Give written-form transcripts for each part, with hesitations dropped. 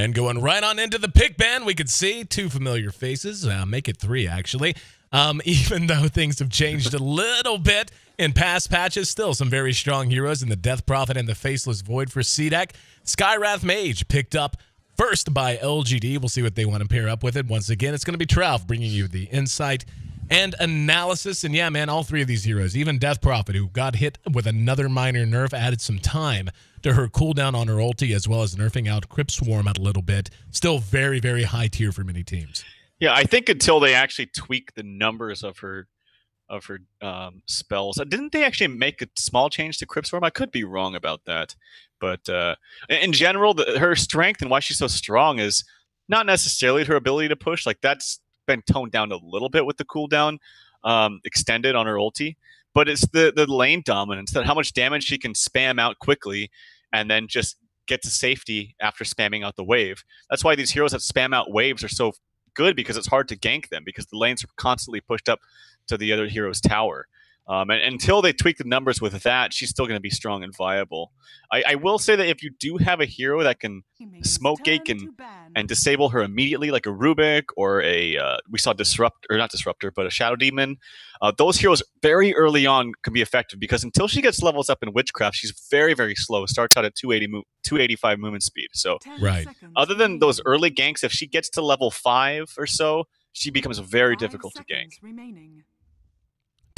And going right on into the pick band, we could see two familiar faces. Make it three, actually. Even though things have changed a little bit in past patches, still some very strong heroes in the Death Prophet and the Faceless Void for CDEC. Skywrath Mage picked up first by LGD. We'll see what they want to pair up with it. Once again, it's going to be Trouf bringing you the insight and analysis. And yeah, man, all three of these heroes, even Death Prophet, who got hit with another minor nerf, added some time to her cooldown on her ulti, as well as nerfing out Crypt Swarm out a little bit. Still very, very high tier for many teams. Yeah, I think until they actually tweak the numbers of her spells. Didn't they actually make a small change to Crypt Swarm? I could be wrong about that. But in general, her strength and why she's so strong is not necessarily her ability to push. Like, that's been toned down a little bit with the cooldown extended on her ulti. But it's the lane dominance, that how much damage she can spam out quickly and then just get to safety after spamming out the wave. That's why these heroes that spam out waves are so good, because it's hard to gank them because the lanes are constantly pushed up to the other hero's tower. And until they tweak the numbers with that, she's still going to be strong and viable. I will say that if you do have a hero that can smoke gate and disable her immediately, like a Rubik or a we saw not Disruptor, but a Shadow Demon, those heroes very early on can be effective, because until she gets levels up in Witchcraft, she's very, very slow. Starts out at 285 movement speed. So right. Other than those early ganks, if she gets to level 5 or so, she becomes very difficult to gank.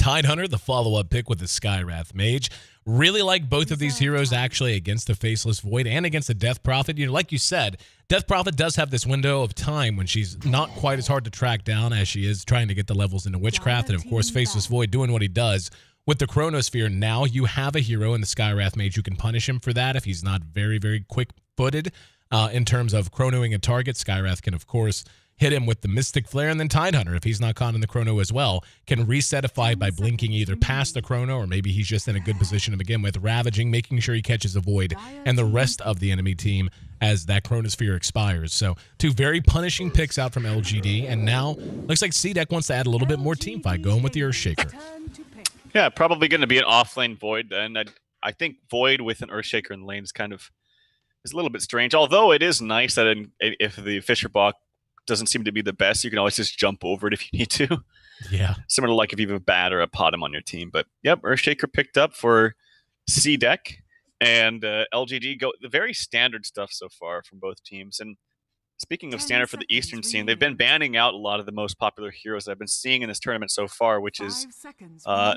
Tidehunter, the follow-up pick with the Skywrath Mage. Really like both of these heroes actually against the Faceless Void and against the Death Prophet. You know, like you said, Death Prophet does have this window of time when she's not quite as hard to track down as she is trying to get the levels into Witchcraft. And of course, Faceless Void doing what he does with the Chronosphere. Now you have a hero in the Skywrath Mage who can punish him for that if he's not very, very quick-footed in terms of chronoing a target. Skywrath can, of course, hit him with the Mystic Flare, and then Tidehunter, if he's not caught in the chrono as well, can reset a fight by blinking either past the chrono, or maybe he's just in a good position to begin with, ravaging, making sure he catches a void and the rest of the enemy team as that chronosphere expires. So two very punishing picks out from LGD, and now looks like CDEC wants to add a little bit more team fight, going with the Earthshaker. Yeah, probably going to be an off-lane Void then. I think Void with an Earthshaker in the lane is a little bit strange, although it is nice that if the Fisher Bach doesn't seem to be the best, you can always just jump over it if you need to. Yeah. Similar to like if you have a Bat or a Potom on your team. But yep, Earthshaker picked up for CDEC, and LGD go the very standard stuff so far from both teams. And speaking of standard for the Eastern scene, they've been banning out a lot of the most popular heroes that I've been seeing in this tournament so far, which is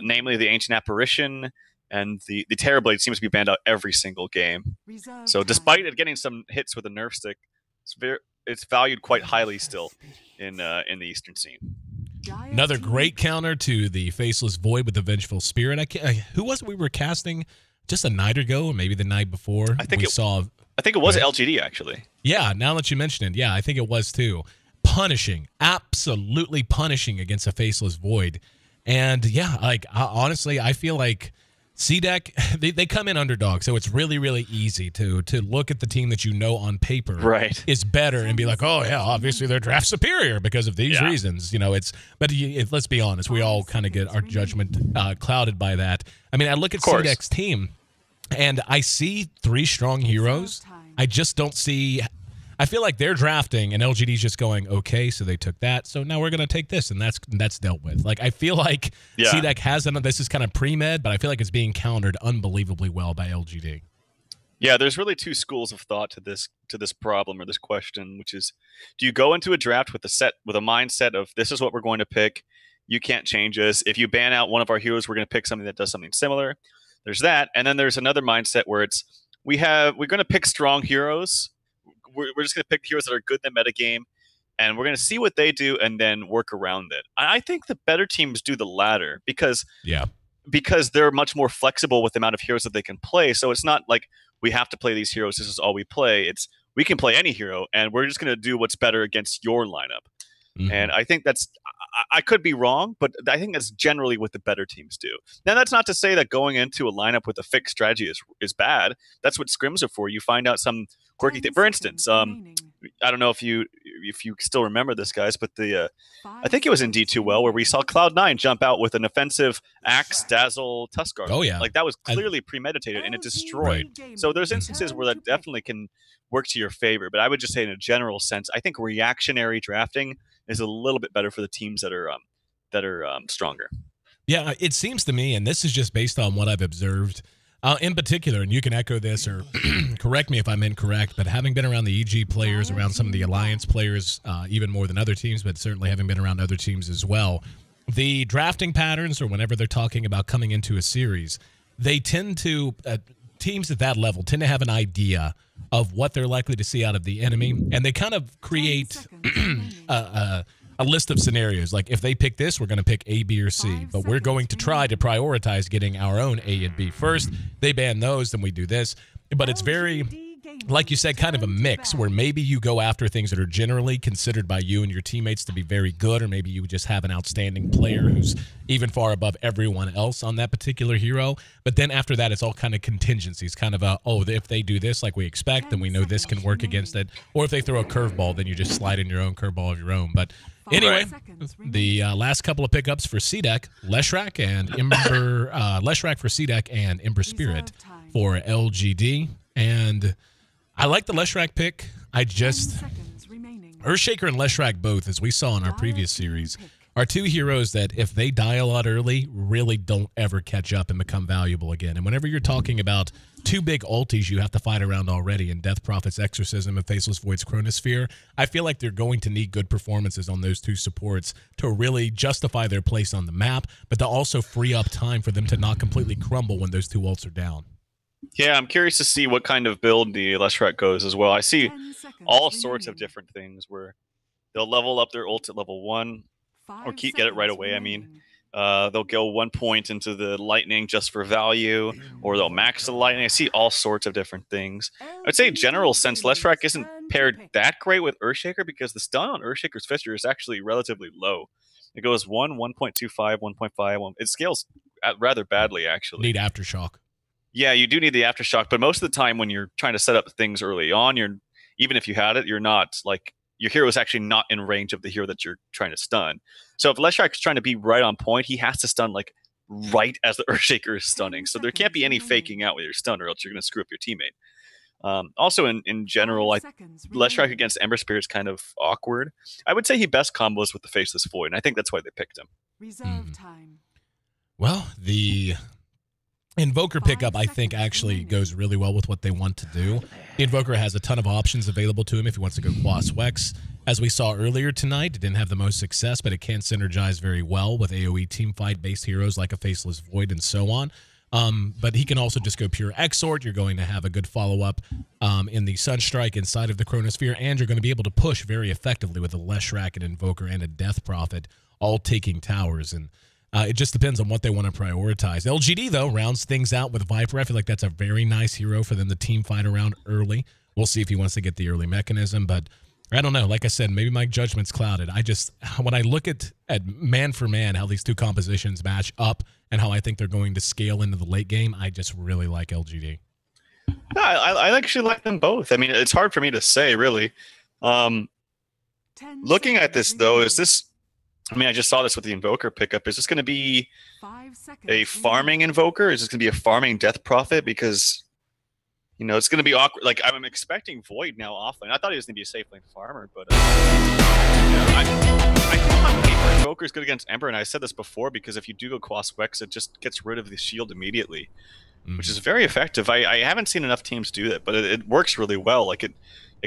namely the Ancient Apparition, and the Terrorblade seems to be banned out every single game. So despite it getting some hits with a nerf stick, it's valued quite highly still in the Eastern scene. Another great counter to the Faceless Void with the Vengeful Spirit. Who was it we were casting just a night ago, or maybe the night before? I think it was LGD, actually. Yeah, now that you mention it, yeah, I think it was too. Punishing, absolutely punishing against a Faceless Void. And yeah, like honestly, I feel like CDEC, they come in underdog, so it's really, really easy to look at the team that you know on paper is better and be like, oh yeah, obviously they're draft superior because of these reasons. You know, but let's be honest, we all kind of get our judgment clouded by that. I mean, I look at CDEC's team and I see three strong heroes. I just don't see. I feel like they're drafting and LGD's just going, okay, so they took that, so now we're going to take this, and that's dealt with. Like, I feel like CDEC has this is kind of pre-med, but I feel like it's being countered unbelievably well by LGD. Yeah, there's really two schools of thought to this problem or this question, which is, do you go into a draft with a mindset of this is what we're going to pick, you can't change us. If you ban out one of our heroes, we're going to pick something that does something similar. There's that, and then there's another mindset where it's we're going to pick strong heroes. We're just going to pick heroes that are good in the metagame, and we're going to see what they do and then work around it. I think the better teams do the latter because they're much more flexible with the amount of heroes that they can play. So it's not like we have to play these heroes. This is all we play. It's we can play any hero, and we're just going to do what's better against your lineup. Mm-hmm. And I think I could be wrong, but I think that's generally what the better teams do. Now, that's not to say that going into a lineup with a fixed strategy is bad. That's what scrims are for. You find out some quirky thing. For instance, I don't know if you still remember this, guys, but I think it was in D2L where we saw Cloud9 jump out with an offensive Axe, Dazzle, Tuskar. Oh, yeah. Like, that was clearly premeditated, and it destroyed. So there's instances where that definitely can work to your favor. But I would just say in a general sense, I think reactionary drafting is a little bit better for the teams that are stronger. Yeah, it seems to me, and this is just based on what I've observed in particular, and you can echo this or correct me if I'm incorrect, but having been around the EG players, around some of the Alliance players, even more than other teams, but certainly having been around other teams as well, the drafting patterns, or whenever they're talking about coming into a series, they tend to, teams at that level tend to have an idea of what they're likely to see out of the enemy, and they kind of create a list of scenarios. Like, if they pick this, we're going to pick A, B, or C, but we're going to try to prioritize getting our own A and B first. They ban those, then we do this. But it's very, like you said, kind of a mix where maybe you go after things that are generally considered by you and your teammates to be very good, or maybe you just have an outstanding player who's even far above everyone else on that particular hero. But then after that, it's all kind of contingencies, kind of if they do this like we expect, then we know this can work against it. Or if they throw a curveball, then you just slide in your own curveball of your own. But anyway, the last couple of pickups for CDEC, Leshrac and Ember, Leshrac for CDEC and Ember Spirit for LGD. And I like the Leshrac pick. Earthshaker and Leshrac both, as we saw in our previous series, are two heroes that if they die a lot early, really don't ever catch up and become valuable again. And whenever you're talking about two big ultis you have to fight around already in Death Prophet's Exorcism and Faceless Void's Chronosphere, I feel like they're going to need good performances on those two supports to really justify their place on the map, but to also free up time for them to not completely crumble when those two ults are down. Yeah, I'm curious to see what kind of build the Leshrac goes as well. I see all sorts of different things where they'll level up their ult at level 1, or get it right away, I mean. They'll go 1 point into the lightning just for value, or they'll max the lightning. I see all sorts of different things. I'd say in general sense, Leshrac isn't paired that great with Earthshaker because the stun on Earthshaker's Fissure is actually relatively low. It goes 1, 1.25, 1.5. It scales rather badly, actually. Need Aftershock. Yeah, you do need the Aftershock, but most of the time when you're trying to set up things early on, even if you had it, you're not, like, your hero is actually not in range of the hero that you're trying to stun. So if Leshrac is trying to be right on point, he has to stun like right as the Earthshaker is stunning. So there can't be any faking out with your stun, or else you're going to screw up your teammate. Also, in general, Leshrac against Ember Spirit is kind of awkward. I would say he best combos with the Faceless Void, and I think that's why they picked him. Reserve time. Well, the Invoker pickup, I think, actually goes really well with what they want to do. The Invoker has a ton of options available to him if he wants to go Quas Wex. As we saw earlier tonight, it didn't have the most success, but it can synergize very well with AoE teamfight-based heroes like a Faceless Void and so on. But he can also just go pure Exort. You're going to have a good follow-up in the Sunstrike inside of the Chronosphere, and you're going to be able to push very effectively with a Leshrac, an Invoker, and a Death Prophet, all taking towers. And it just depends on what they want to prioritize. LGD, though, rounds things out with Viper. I feel like that's a very nice hero for them to team fight around early. We'll see if he wants to get the early mechanism, but I don't know. Like I said, maybe my judgment's clouded. When I look at man for man, how these two compositions match up and how I think they're going to scale into the late game, I just really like LGD. Yeah, I actually like them both. I mean, it's hard for me to say, really. Looking at this, though, I just saw this with the Invoker pickup. Is this going to be a farming Invoker? Is this going to be a farming Death Prophet? Because, it's going to be awkward. Like, I'm expecting Void now offlane. I thought he was going to be a safe lane farmer, but I think Invoker is good against Ember, and I said this before because if you do go Quas Wex, it just gets rid of the shield immediately, which is very effective. I haven't seen enough teams do that, but it works really well. Like, it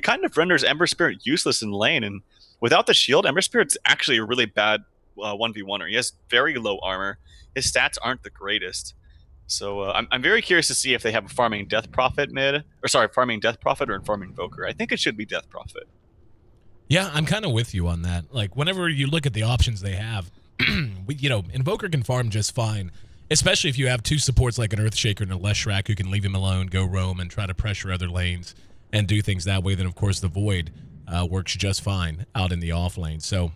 kind of renders Ember Spirit useless in lane, and without the shield, Ember Spirit's actually a really bad 1v1er. He has very low armor. His stats aren't the greatest. So I'm very curious to see if they have a farming Death Prophet farming Death Prophet or farming Invoker. I think it should be Death Prophet. Yeah, I'm kind of with you on that. Like, whenever you look at the options they have, Invoker can farm just fine, especially if you have two supports like an Earthshaker and a Leshrac who can leave him alone, go roam, and try to pressure other lanes and do things that way. Then, of course, the Void works just fine out in the off lane. So,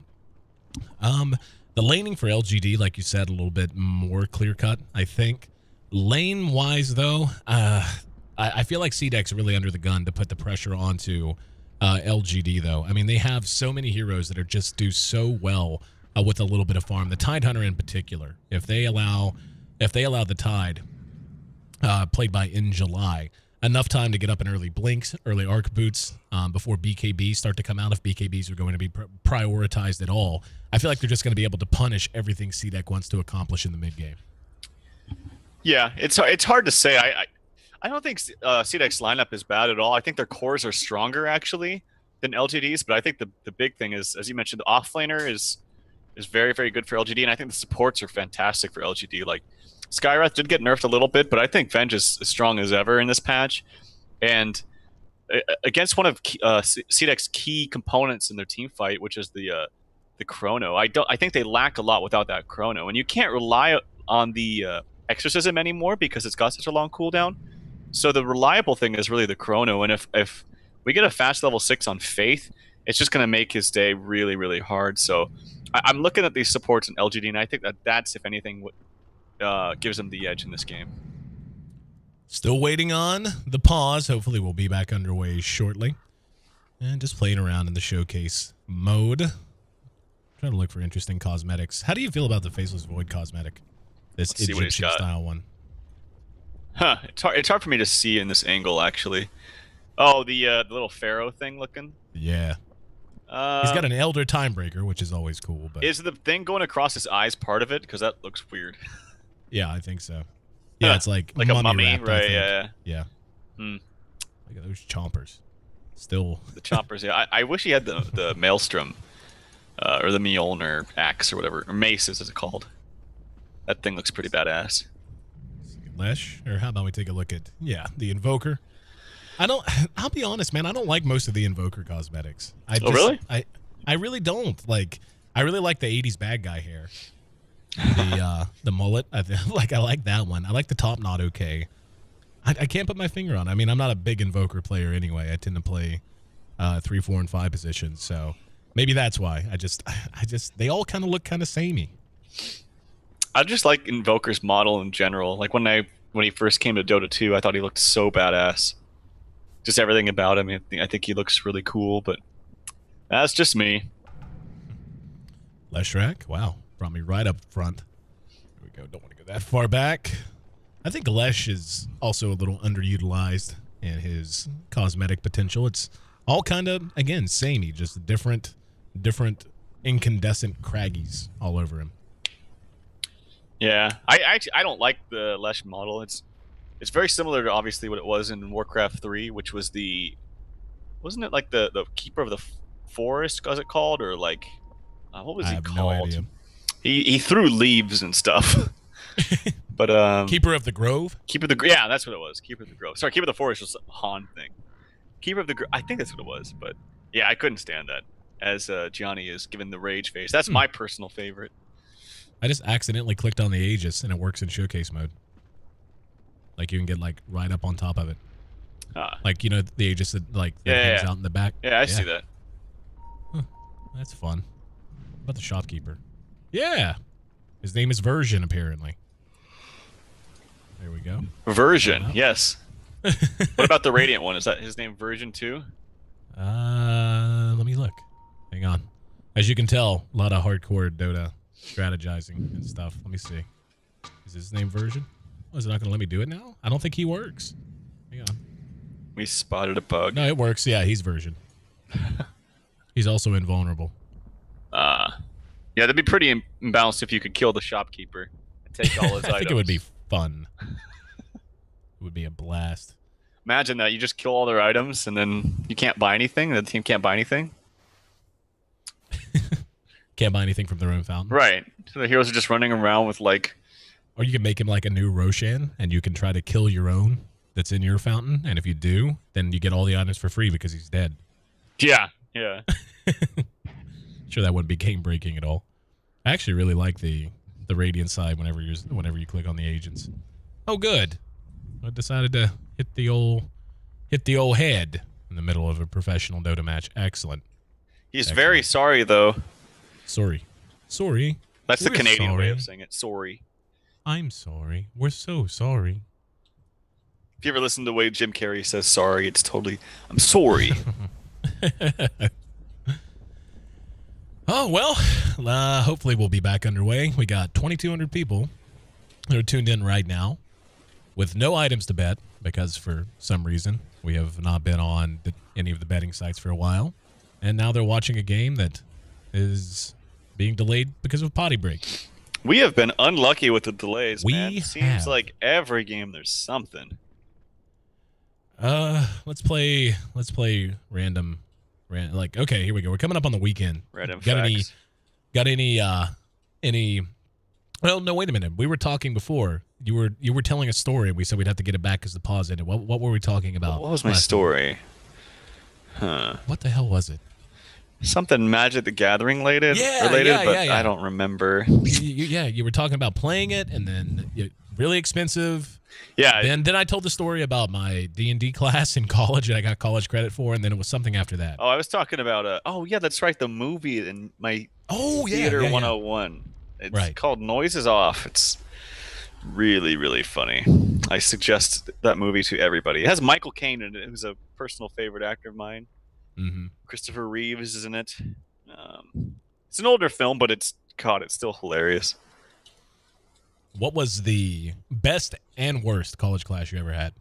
The laning for LGD, like you said, a little bit more clear-cut, I think. Lane-wise, though, I feel like CDEC's really under the gun to put the pressure onto LGD, though. I mean, they have so many heroes that are just do so well with a little bit of farm. The Tide Hunter in particular, if they allow the Tide, played by In July, enough time to get up in early blinks, early arc boots before BKBs start to come out, if BKBs are going to be prioritized at all, I feel like they're just going to be able to punish everything CDEC wants to accomplish in the mid-game. Yeah, it's hard to say. I don't think CDEC's lineup is bad at all. I think their cores are stronger, actually, than LGD's, but I think the big thing is, as you mentioned, the offlaner is very, very good for LGD, and I think the supports are fantastic for LGD. Like, Skywrath did get nerfed a little bit, but I think Venge is as strong as ever in this patch. And against one of CDEC's key components in their team fight, which is the Chrono, I think they lack a lot without that Chrono. And you can't rely on the Exorcism anymore because it's got such a long cooldown. So the reliable thing is really the Chrono. And if we get a fast level 6 on Faith, it's just going to make his day really, really hard. So I'm looking at these supports in LGD, and I think that's, if anything, what gives them the edge in this game. Still waiting on the pause. Hopefully we'll be back underway shortly. And just playing around in the showcase mode. Trying to look for interesting cosmetics. How do you feel about the Faceless Void cosmetic? This Egyptian style one. Huh. It's hard for me to see in this angle, actually. Oh, the little pharaoh thing looking? Yeah. He's got an Elder Timebreaker, which is always cool. But is the thing going across his eyes part of it? Because that looks weird. Yeah, I think so. Yeah, it's like a mummy, wrapped, right? Yeah. Look at those chompers. Still. The chompers, yeah. I wish he had the Maelstrom, or the Mjolnir axe or whatever, or mace is it called. That thing looks pretty badass. Lesh, or how about we take a look at, the Invoker. I'll be honest, man, I don't like most of the Invoker cosmetics. Really? I really don't. Like, I really like the 80s bad guy hair. The mullet, I like that one. I like the top knot okay. I can't put my finger on it. I mean, I'm not a big Invoker player anyway. I tend to play 3, 4, and 5 positions, so maybe that's why. I just they all kind of look kind of samey. I just like Invoker's model in general. Like when he first came to Dota 2, I thought he looked so badass. Just everything about him. I think he looks really cool, but that's just me. Leshrak, wow. Brought me right up front. Here we go. Don't want to go that far back. I think Lesh is also a little underutilized in his cosmetic potential. It's all kind of, again, samey, just different incandescent craggies all over him. Yeah, I don't like the Lesh model. It's very similar to obviously what it was in Warcraft 3, which was wasn't it like the Keeper of the Forest, was it called, or like what was he called? No idea. He threw leaves and stuff. But Keeper of the Grove? Yeah, that's what it was. Keeper of the Grove. Sorry, Keeper of the Forest was a Han thing. Keeper of the Grove, I think that's what it was, but yeah, I couldn't stand that. As Gianni is given the rage face. That's my personal favorite. I just accidentally clicked on the Aegis and it works in showcase mode. Like you can get like right up on top of it. Like, you know, the Aegis that hangs out in the back. Yeah, I see that. Huh. That's fun. What about the shopkeeper? Yeah. His name is Version, apparently. There we go. Version, yes. What about the Radiant one? Is that his name Version too? Let me look. Hang on. As you can tell, a lot of hardcore Dota strategizing and stuff. Let me see. Is his name Version? Oh, is it not going to let me do it now? I don't think he works. Hang on. We spotted a bug. No, it works. Yeah, he's Version. He's also invulnerable. Yeah, that'd be pretty imbalanced if you could kill the shopkeeper and take all his items. I think it would be fun. It would be a blast. Imagine that. You just kill all their items and then you can't buy anything. The team can't buy anything. Can't buy anything from their own fountain. Right. So the heroes are just running around with like... Or you can make him like a new Roshan, and you can try to kill your own that's in your fountain. And if you do, then you get all the items for free because he's dead. Yeah. Sure, that wouldn't be game breaking at all. I actually really like the Radiant side whenever you click on the agents. Oh, good. I decided to hit the old head in the middle of a professional Dota match. Excellent. He's very sorry though. Sorry. That's the We're Canadian way sorry. of saying it. Sorry. I'm sorry. We're so sorry. If you ever listen to the way Jim Carrey says sorry, it's totally, I'm sorry. Oh, well, hopefully we'll be back underway. We got 2,200 people that are tuned in right now with no items to bet because for some reason we have not been on any of the betting sites for a while. And now they're watching a game that is being delayed because of potty break. We have been unlucky with the delays, man. We Seems have. like every game there's something. Let's play random. Like, okay, here we go. We're coming up on the weekend. Random Got facts. any well, no, wait a minute. We were talking before. You were telling a story. We said we'd have to get it back because the pause ended. What were we talking about? What was my story? Huh. What the hell was it? Something Magic the Gathering related, Yeah, but yeah. I don't remember. You were talking about playing it, and then really expensive. Yeah. Then I told the story about my D&D class in college that I got college credit for, and then it was something after that. Oh, I was talking about oh yeah, that's right, the movie in my Theater 101. It's Right. called Noises Off. It's really, really funny. I suggest that movie to everybody. It has Michael Caine in it, who's a personal favorite actor of mine. Mm-hmm. Christopher Reeves is in it. It's an older film, but it's still hilarious. What was the best and worst college class you ever had?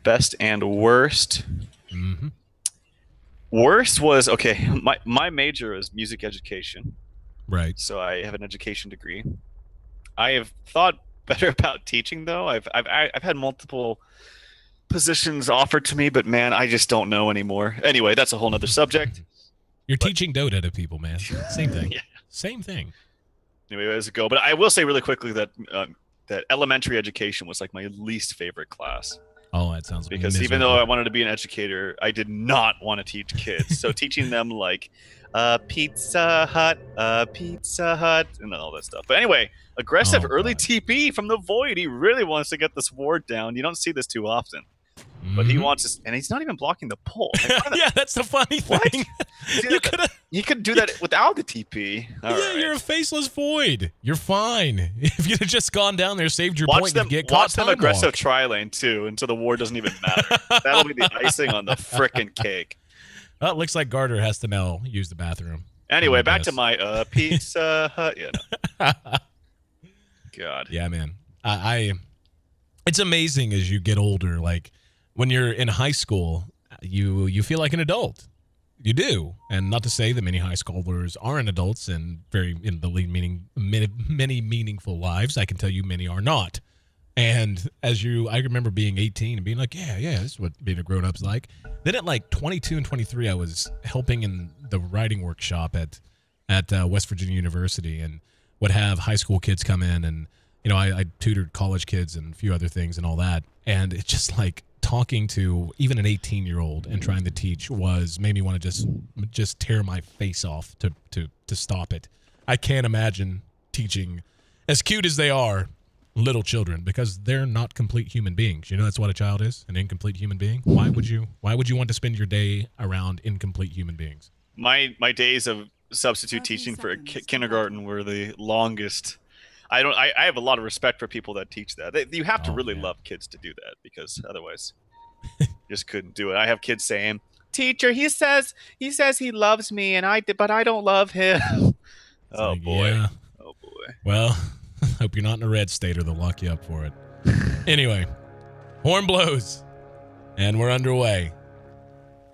Best and worst. Mm-hmm. Worst was, okay, my major is music education. Right. So I have an education degree. I have thought better about teaching, though. I've had multiple positions offered to me, but man, I just don't know anymore. Anyway, that's a whole nother subject. You're teaching Dota to people, man. Same thing. Yeah. Same thing. Anyway, as it go. But I will say really quickly that that elementary education was like my least favorite class. Oh, that sounds because miserable. even though I wanted to be an educator, I did not want to teach kids. So teaching them like Pizza Hut, and all that stuff. But anyway, aggressive early God. TP from the Void. He really wants to get this ward down. You don't see this too often. But he wants to, and he's not even blocking the pull. Like, yeah, that's the funny thing. He could do that without the TP. You're a faceless void. You're fine. If you'd have just gone down there, saved your point, and get caught. Watch them aggressive tri-lane too, and so the ward doesn't even matter. That'll be the icing on the frickin' cake. Well, it looks like Garter has to now use the bathroom. Anyway, back to my Pizza Hut. Yeah, no. God. Yeah, man. It's amazing as you get older. Like when you're in high school, you feel like an adult. You do, and not to say that many high schoolers aren't adults and very in the lead many meaningful lives. I can tell you many are not. And I remember being 18 and being like, yeah, this is what being a grown-up's like. Then at like 22 and 23, I was helping in the writing workshop at West Virginia University, and would have high school kids come in, and I tutored college kids and a few other things and all that. And it's just like talking to even an 18-year-old and trying to teach made me want to just tear my face off to stop it. I can't imagine teaching, as cute as they are, little children, because they're not complete human beings. That's what a child is, an incomplete human being. Why would you want to spend your day around incomplete human beings? My days of substitute teaching for kindergarten were the longest. I have a lot of respect for people that teach that. You have to really love kids to do that, because otherwise you just couldn't do it. I have kids saying, "Teacher, he says he loves me, but I don't love him." Oh like, boy. Yeah. Oh boy. Well, hope you're not in a red state or they'll lock you up for it. Anyway, horn blows, and we're underway.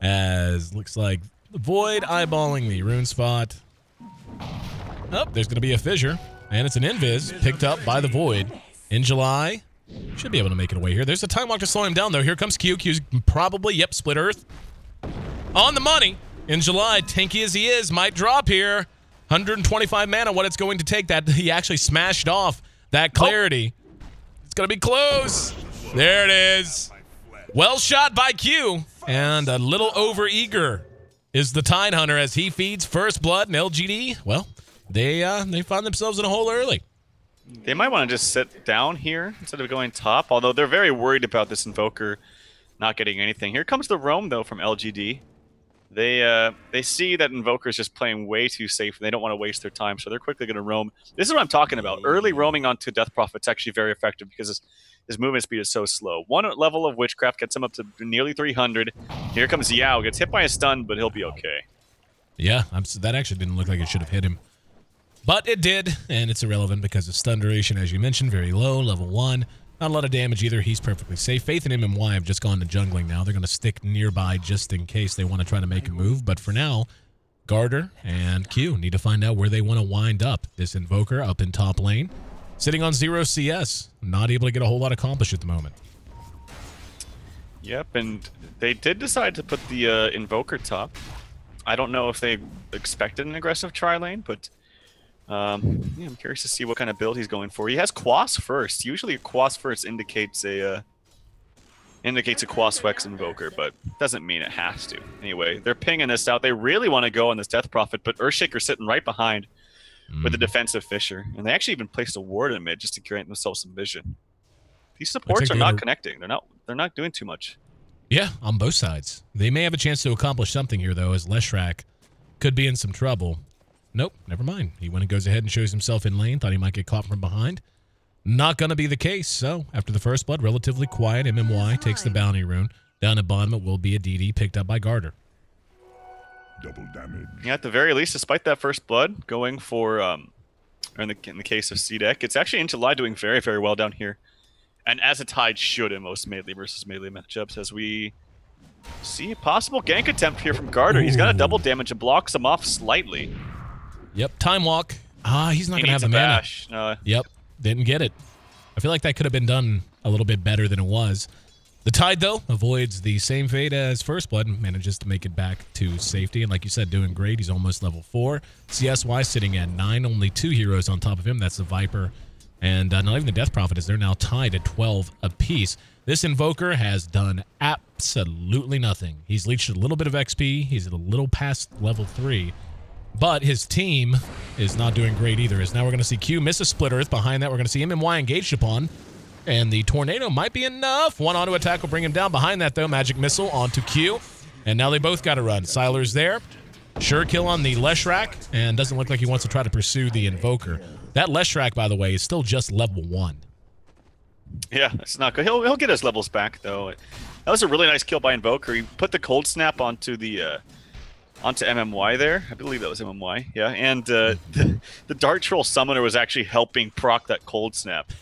As looks like the Void eyeballing the rune spot. Oh, there's going to be a fissure, and it's an invis picked up by the Void in July. Should be able to make it away here. There's a time walk to slow him down, though. Here comes Q. Q's probably, split earth. On the money. In July, tanky as he is, might drop here. 125 mana, what it's going to take. That he actually smashed off that clarity. It's going to be close. There it is. Well shot by Q. And a little over-eager is the Tide Hunter as he feeds First Blood and LGD. Well, they find themselves in a hole early. They might want to just sit down here instead of going top, although they're very worried about this Invoker not getting anything. Here comes the roam, though, from LGD. They see that Invoker's just playing way too safe, and they don't want to waste their time, so they're quickly going to roam. This is what I'm talking about. Early roaming onto Death Prophet's actually very effective because his movement speed is so slow. One level of Witchcraft gets him up to nearly 300. Here comes Yao. Gets hit by a stun, but he'll be okay. Yeah, that actually didn't look like it should have hit him. But it did, and it's irrelevant because the stun duration, as you mentioned, very low, level 1. Not a lot of damage either. He's perfectly safe. Faith and MMY have just gone to jungling now. They're going to stick nearby just in case they want to try to make a move. But for now, Garter and Q need to find out where they want to wind up. This Invoker up in top lane, sitting on 0 CS. Not able to get a whole lot accomplished at the moment. Yep, and they did decide to put the Invoker top. I don't know if they expected an aggressive tri-lane, but yeah, I'm curious to see what kind of build he's going for. He has Quas first. Usually a Quas first indicates a Quas Wex Invoker, but doesn't mean it has to. Anyway, they're pinging this out. They really want to go on this Death Prophet, but Earthshaker's sitting right behind with the defensive Fissure. And they actually even placed a ward in mid just to grant themselves some vision. These supports are not connecting. They're not doing too much. Yeah, on both sides. They may have a chance to accomplish something here, though, as Leshrac could be in some trouble. Nope, never mind. He went and goes ahead and shows himself in lane. Thought he might get caught from behind. Not going to be the case. So, after the first blood, relatively quiet. MMY takes the bounty rune. Down at bottom, it will be a DD picked up by Garter. Double damage. Yeah, at the very least, despite that first blood, going for, or in the case of CDEC, it's actually in July doing very, very well down here. And as a Tide should in most melee versus melee matchups, as we see a possible gank attempt here from Garter. Ooh. He's got a double damage and blocks him off slightly. Yep, time walk. He's not going to have the mana. No. Yep, didn't get it. I feel like that could have been done a little bit better than it was. The Tide, though, avoids the same fate as First Blood and manages to make it back to safety. And like you said, doing great. He's almost level 4. CS-wise sitting at 9. Only 2 heroes on top of him. That's the Viper and not even the Death Prophet, as they're now tied at 12 apiece. This Invoker has done absolutely nothing. He's leached a little bit of XP. He's a little past level 3. But his team is not doing great either, as now we're going to see Q miss a Split Earth. Behind that, we're going to see MMY engaged upon. And the Tornado might be enough. One auto attack will bring him down. Behind that, though, Magic Missile onto Q. And now they both got to run. Sylar's there. Sure kill on the Leshrac. And doesn't look like he wants to try to pursue the Invoker. That Leshrac, by the way, is still just level 1. Yeah, that's not good. He'll get his levels back, though. That was a really nice kill by Invoker. He put the Cold Snap onto the... onto MMY there. I believe that was MMY. Yeah, and the Dark Troll Summoner was actually helping proc that Cold Snap.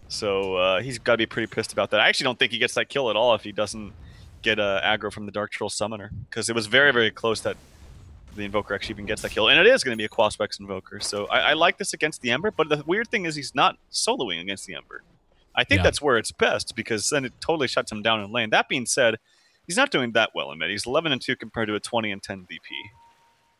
So he's got to be pretty pissed about that. I actually don't think he gets that kill at all if he doesn't get aggro from the Dark Troll Summoner, because it was very, very close that the Invoker actually even gets that kill. And it is going to be a Quas Wex Invoker. So I like this against the Ember, but the weird thing is he's not soloing against the Ember. I think that's where it's best, because then it totally shuts him down in lane. That being said, he's not doing that well in mid. He's 11-2 compared to a 20-10 DP.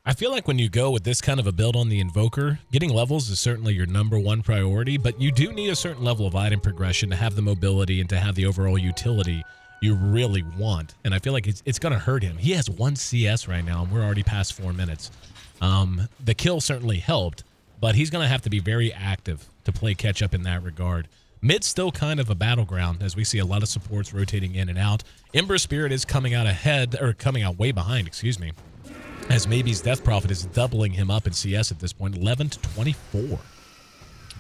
I feel like when you go with this kind of a build on the Invoker, getting levels is certainly your #1 priority, but you do need a certain level of item progression to have the mobility and to have the overall utility you really want. And I feel like it's going to hurt him. He has 1 CS right now, and we're already past 4 minutes. The kill certainly helped, but he's going to have to be very active to play catch-up in that regard. Mid's still kind of a battleground, as we see a lot of supports rotating in and out. Ember Spirit is coming out ahead, or coming out way behind, excuse me, as Maybe's Death Prophet is doubling him up in CS at this point, 11-24.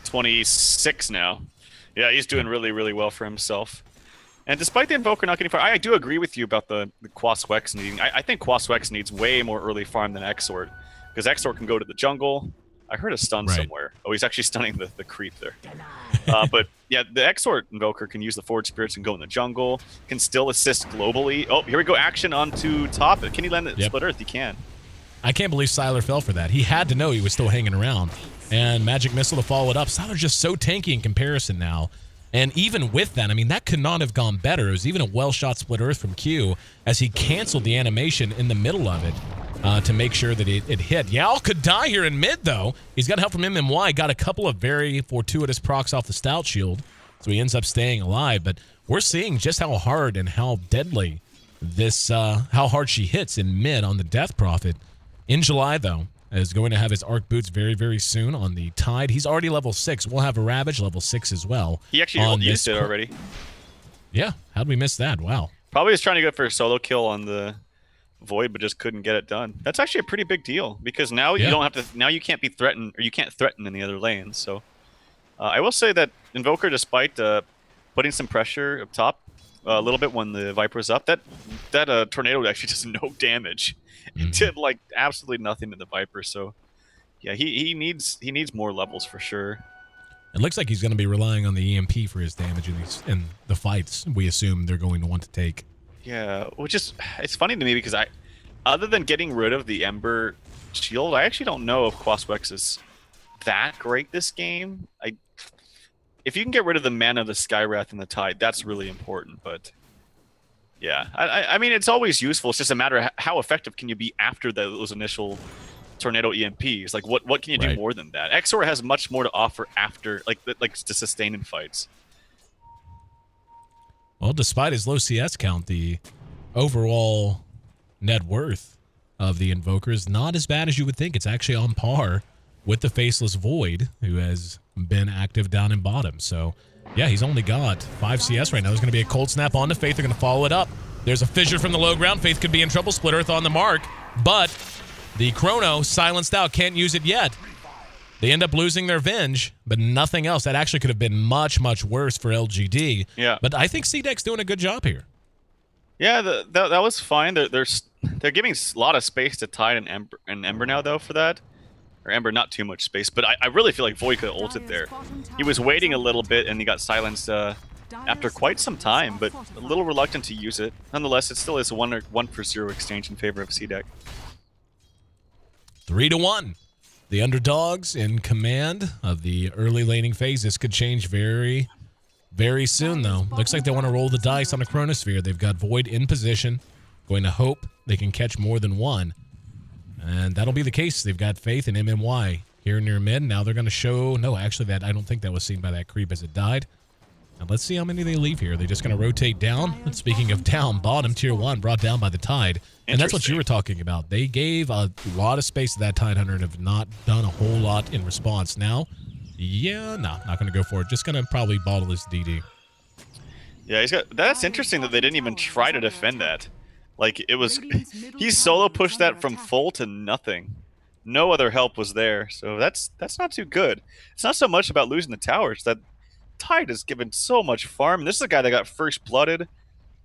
26 now. Yeah, he's doing really, really well for himself. And despite the Invoker not getting far, I do agree with you about the Quas Wex needing. I think Quas Wex needs way more early farm than Exort, because Exort can go to the jungle. I heard a stun somewhere. Oh, he's actually stunning the creep there. But yeah, the Exort Invoker can use the Forward Spirits and go in the jungle, can still assist globally. Oh, here we go, action onto top. Can he land the Split Earth? He can. I can't believe Sylar fell for that. He had to know he was still hanging around. And Magic Missile to follow it up. Sylar's just so tanky in comparison now. And even with that, I mean, that could not have gone better. It was even a well-shot Split Earth from Q as he canceled the animation in the middle of it. To make sure that it hit. Yao could die here in mid, though. He's got help from MMY. Got a couple of very fortuitous procs off the Stout Shield, so he ends up staying alive. But we're seeing just how hard and how deadly this, how hard she hits in mid on the Death Prophet. In July, though, is going to have his Arc Boots very, very soon on the Tide. He's already level 6. We'll have a Ravage level 6 as well. He actually used it already. Yeah, how'd we miss that? Wow. Probably was trying to go for a solo kill on the Void, but just couldn't get it done. That's actually a pretty big deal because now you don't have to. Now you can't be threatened, or you can't threaten in the other lanes. So I will say that Invoker, despite putting some pressure up top a little bit when the Viper's up, that tornado actually does no damage. It did like absolutely nothing to the Viper. So yeah, he needs more levels for sure. It looks like he's going to be relying on the EMP for his damage in the fights we assume they're going to want to take. Yeah, which is, it's funny to me because other than getting rid of the Ember shield, I actually don't know if Quaswex is that great this game. If you can get rid of the mana, the Skywrath, and the Tide, that's really important. But yeah, I mean, it's always useful. It's just a matter of how effective can you be after those initial Tornado EMPs. Like, what can you do more than that? Exor has much more to offer after, like to sustain in fights. Well, despite his low CS count, the overall net worth of the Invoker is not as bad as you would think. It's actually on par with the Faceless Void, who has been active down in bottom. So, yeah, he's only got 5 CS right now. There's going to be a cold snap on to Faith. They're going to follow it up. There's a fissure from the low ground. Faith could be in trouble. Split Earth on the mark, but the Chrono silenced out. Can't use it yet. They end up losing their Venge, but nothing else. That actually could have been much, much worse for LGD. Yeah. But I think CDEC's doing a good job here. Yeah, that was fine. They're giving a lot of space to Tide and Ember now, though, for that. Or Ember, not too much space. But I really feel like Void could have ulted there. He was waiting a little bit, and he got silenced after quite some time, but a little reluctant to use it. Nonetheless, it still is a 1-for-0 exchange in favor of CDEC. 3-1. The underdogs in command of the early laning phase. This could change very, very soon, though. Looks like they want to roll the dice on a Chronosphere. They've got Void in position. Going to hope they can catch more than one. And that'll be the case. They've got Faith and MMY here near mid. Now they're going to show... No, actually, I don't think that was seen by that creep as it died. Now let's see how many they leave here. They're just going to rotate down. And speaking of down, bottom tier 1 brought down by the Tide. And that's what you were talking about. They gave a lot of space to that Tide Hunter and have not done a whole lot in response. Now, yeah, no, not going to go for it. Just going to probably bottle this DD. Yeah, that's interesting that they didn't even try to defend that. Like, it was... He solo pushed that from full to nothing. No other help was there. So that's not too good. It's not so much about losing the towers. That Tide has given so much farm. And this is a guy that got first blooded.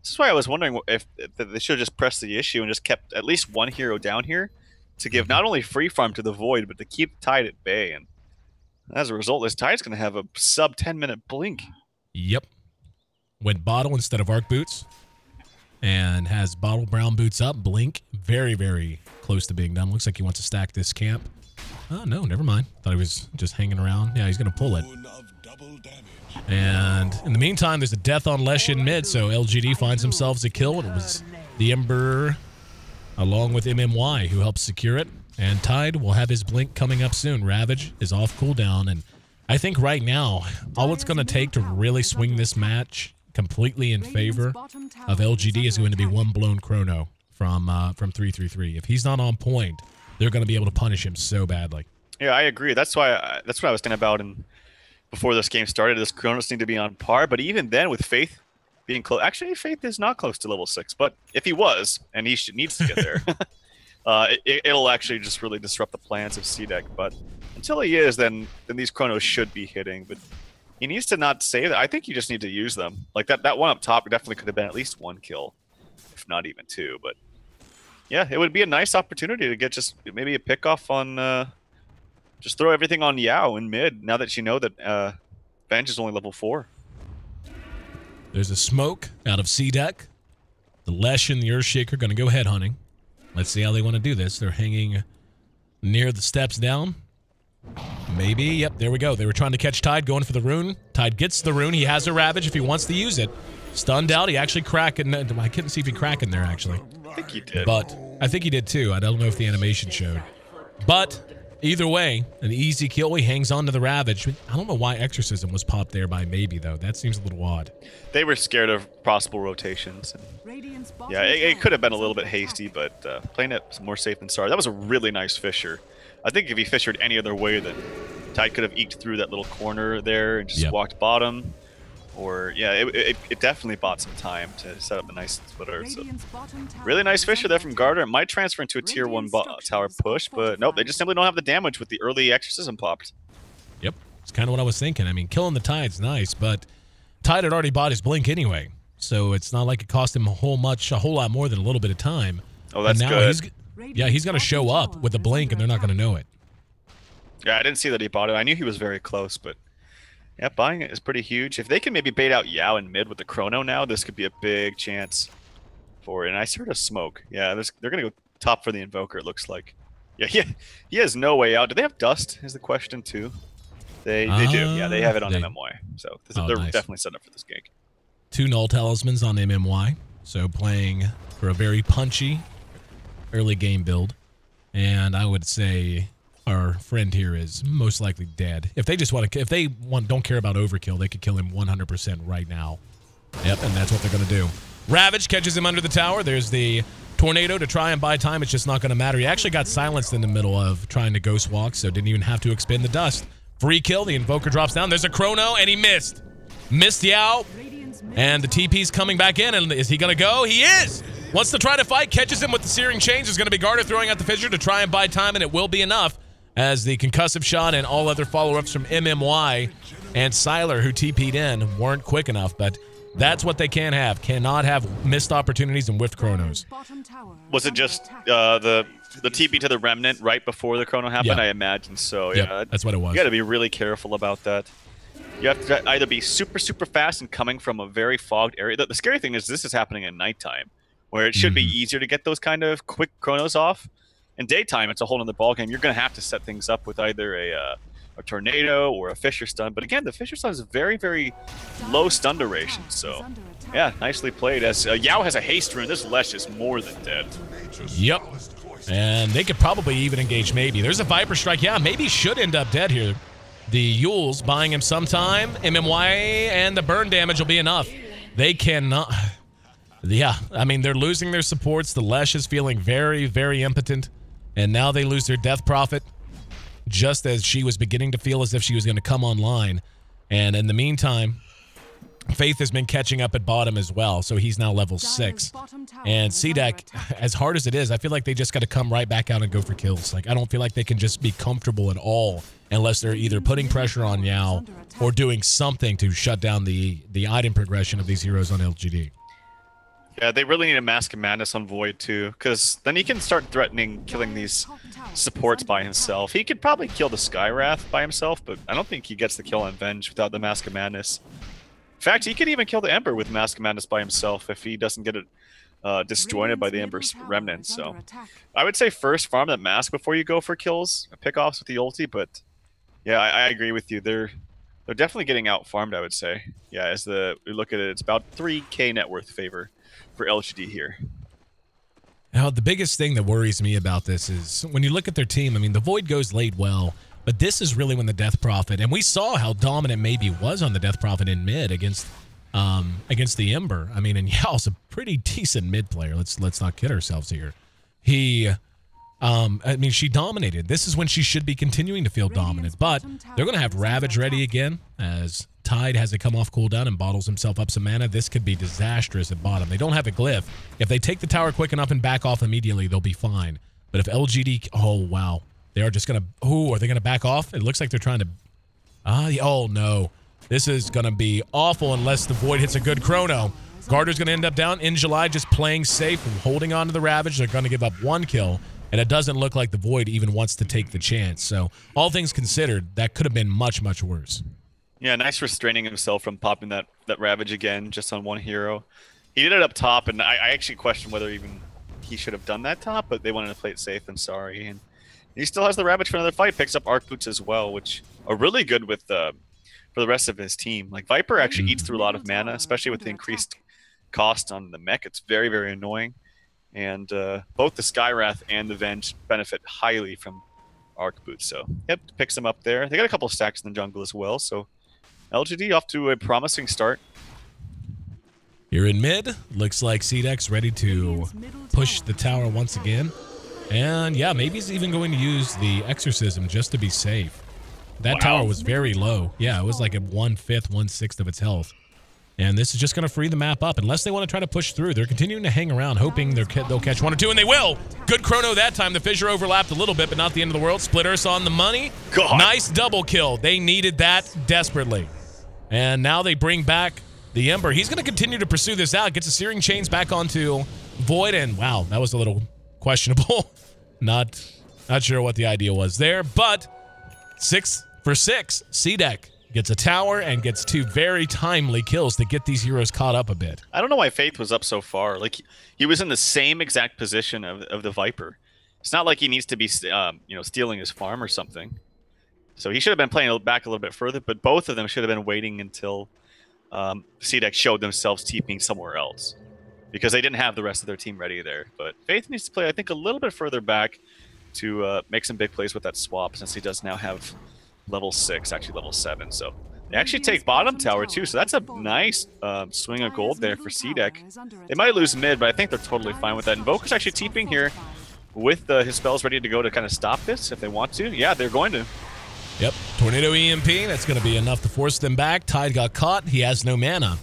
This is why I was wondering if they should have just pressed the issue and just kept at least one hero down here to give not only free farm to the Void, but to keep Tide at bay. And as a result, this Tide's going to have a sub 10-minute blink. Yep. Went bottle instead of arc boots. And has bottle brown boots up. Blink. Very, very close to being done. Looks like he wants to stack this camp. Oh, no, never mind. Thought he was just hanging around. Yeah, he's going to pull it. And in the meantime, there's a death on Lesh in mid, so LGD finds themselves a kill. It was the Ember along with MMY who helps secure it. And Tide will have his blink coming up soon. Ravage is off cooldown. And I think right now, all it's going to take to really swing this match completely in favor of LGD is going to be one blown Chrono from 333. If he's not on point, they're going to be able to punish him so badly. Yeah, I agree. That's what I was thinking about before this game started. This Chronos need to be on par, but even then, with Faith being close, actually Faith is not close to level 6. But if he was, and he needs to get there, it'll actually just really disrupt the plans of CDEC. But until he is, then these Chronos should be hitting. But he needs to not say that. I think you just need to use them. Like that one up top definitely could have been at least 1 kill, if not even 2. But yeah, it would be a nice opportunity to get just maybe a pick off on. Just throw everything on Yao in mid now that you know that Venge is only level 4. There's a smoke out of CDEC. The Lesh and the Earthshaker are going to go head hunting. Let's see how they want to do this. They're hanging near the steps down. Maybe. Yep, there we go. They were trying to catch Tide, going for the rune. Tide gets the rune. He has a Ravage if he wants to use it. Stunned out. He actually cracked. I couldn't see if he cracked in there, actually. I think he did. But I think he did, too. I don't know if the animation showed. But either way, an easy kill. He hangs on to the Ravage. I don't know why Exorcism was popped there by Maybe, though. That seems a little odd. They were scared of possible rotations. Yeah, it could have been a little bit hasty, but playing it more safe than sorry. That was a really nice Fissure. I think if he fissured any other way, then Tide could have eked through that little corner there and just walked bottom. Or yeah, it definitely bought some time to set up a nice splitter. So really nice Fisher there from Garter. It might transfer into a tier 1 tower push, but nope, they just simply don't have the damage with the early Exorcism popped. Yep, it's kind of what I was thinking. I mean, killing the Tide's nice, but Tide had already bought his blink anyway, so it's not like it cost him a whole lot more than a little bit of time. Oh, that's good. He's going to show up with a blink, and they're not going to know it. Yeah, I didn't see that he bought it. I knew he was very close, but yeah, buying it is pretty huge. If they can maybe bait out Yao in mid with the Chrono now, this could be a big chance for it. And I heard a smoke. Yeah, they're going to go top for the Invoker, it looks like. Yeah, he has no way out. Do they have Dust is the question, too? They do. Yeah, they have it on MMY. So they're nice. Definitely set up for this gank. 2 Null Talismans on MMY. So playing for a very punchy early game build. And I would say our friend here is most likely dead. If they just don't care about overkill, they could kill him 100% right now. Yep, and that's what they're going to do. Ravage catches him under the tower. There's the Tornado to try and buy time. It's just not going to matter. He actually got silenced in the middle of trying to Ghost Walk, so didn't even have to expend the Dust. Free kill. The Invoker drops down. There's a Chrono, and he missed. Missed Yao. And the TP's coming back in, and is he going to go? He is! Wants to try to fight, catches him with the Searing Chains. There's going to be Garter throwing out the Fissure to try and buy time, and it will be enough as the Concussive Shot and all other follow-ups from MMY and Siler, who TP'd in, weren't quick enough, but that's what they can have. Cannot have missed opportunities and whiffed Chronos. Was it just the TP to the Remnant right before the Chrono happened? Yeah. I imagine so. Yep, Yeah, that's what it was. You got to be really careful about that. You have to either be super, super fast and coming from a very fogged area. The scary thing is this is happening at nighttime, where it should be easier to get those kind of quick Chronos off. In daytime, it's a whole other ballgame. You're going to have to set things up with either a Tornado or a Fissure Stun. But again, the Fissure Stun is a very, very low stun duration. So, yeah, nicely played. As Yao has a haste rune, this Lesh is more than dead. Yep. And they could probably even engage maybe. There's a Viper Strike. Yeah, maybe should end up dead here. The Yules buying him some time. MMY and the burn damage will be enough. They cannot... Yeah, I mean, they're losing their supports. The Lesh is feeling very, very impotent. And now they lose their Death Prophet, just as she was beginning to feel as if she was going to come online. And in the meantime, Faith has been catching up at bottom as well, so he's now level 6. And CDEC, as hard as it is, I feel like they just got to come right back out and go for kills. Like, I don't feel like they can just be comfortable at all unless they're either putting pressure on Yao or doing something to shut down the item progression of these heroes on LGD. Yeah, they really need a Mask of Madness on Void too, because then he can start threatening killing these supports by himself. He could probably kill the Skywrath by himself, but I don't think he gets the kill on Venge without the Mask of Madness. In fact, he could even kill the Ember with Mask of Madness by himself if he doesn't get it disjointed by the Ember's Remnant. So I would say first farm that Mask before you go for kills, pick-offs with the ulti, but yeah, I agree with you. They're definitely getting out-farmed, I would say. Yeah, as we look at it, it's about 3k net worth favor for LGD here. Now, the biggest thing that worries me about this is when you look at their team, I mean, the Void goes late well, but this is really when the Death Prophet, and we saw how dominant maybe was on the Death Prophet in mid against the Ember. I mean, and Yao's a pretty decent mid player. Let's not kid ourselves here. I mean, she dominated. This is when she should be continuing to feel dominant, but they're going to have Ravage ready again as Tide has to come off cooldown and bottles himself up some mana. This could be disastrous at bottom. They don't have a glyph. If they take the tower quick enough and back off immediately, they'll be fine. But if LGD... Oh, wow. They are just going to... Oh, are they going to back off? It looks like they're trying to... Oh, no. This is going to be awful unless the Void hits a good Chrono. Garter's going to end up down in July just playing safe and holding on to the Ravage. They're going to give up 1 kill. And it doesn't look like the Void even wants to take the chance. So, all things considered, that could have been much, much worse. Yeah, nice restraining himself from popping that Ravage again, just on one hero. He did it up top, and I actually question whether even he should have done that top, but they wanted to play it safe and sorry. And he still has the Ravage for another fight, picks up Arc Boots as well, which are really good with for the rest of his team. Like, Viper actually eats through a lot of mana, especially with the increased cost on the mech. It's very, very annoying. And both the Skywrath and the Venge benefit highly from Arc Boots. So, yep, picks them up there. They got a couple of stacks in the jungle as well, so LGD off to a promising start. Here in mid, looks like CDEC's ready to push the tower once again. And yeah, maybe he's even going to use the Exorcism just to be safe. That tower was very low. Yeah, it was like at 1/5, 1/6 of its health. And this is just going to free the map up unless they want to try to push through. They're continuing to hang around, hoping they'll catch 1 or 2, and they will. Good chrono that time. The fissure overlapped a little bit, but not the end of the world. Split Earth's on the money. God. Nice double kill. They needed that desperately. And now they bring back the Ember. He's going to continue to pursue this out. Gets the Searing Chains back onto Void, and wow, that was a little questionable. Not sure what the idea was there, but 6 for 6. CDEC gets a tower and gets 2 very timely kills to get these heroes caught up a bit. I don't know why Faith was up so far. Like, he was in the same exact position of the Viper. It's not like he needs to be, stealing his farm or something. So he should have been playing back a little bit further, but both of them should have been waiting until CDEC showed themselves TPing somewhere else, because they didn't have the rest of their team ready there. But Faith needs to play, I think, a little bit further back to make some big plays with that swap, since he does now have level 6, actually level 7. So they actually take bottom tower too, so that's a nice swing of gold there for CDEC. They might lose mid, but I think they're totally fine with that. Invoker's actually TPing here with his spells ready to go to kind of stop this if they want to. Yeah, they're going to. Yep, Tornado EMP, that's going to be enough to force them back. Tide got caught, he has no mana.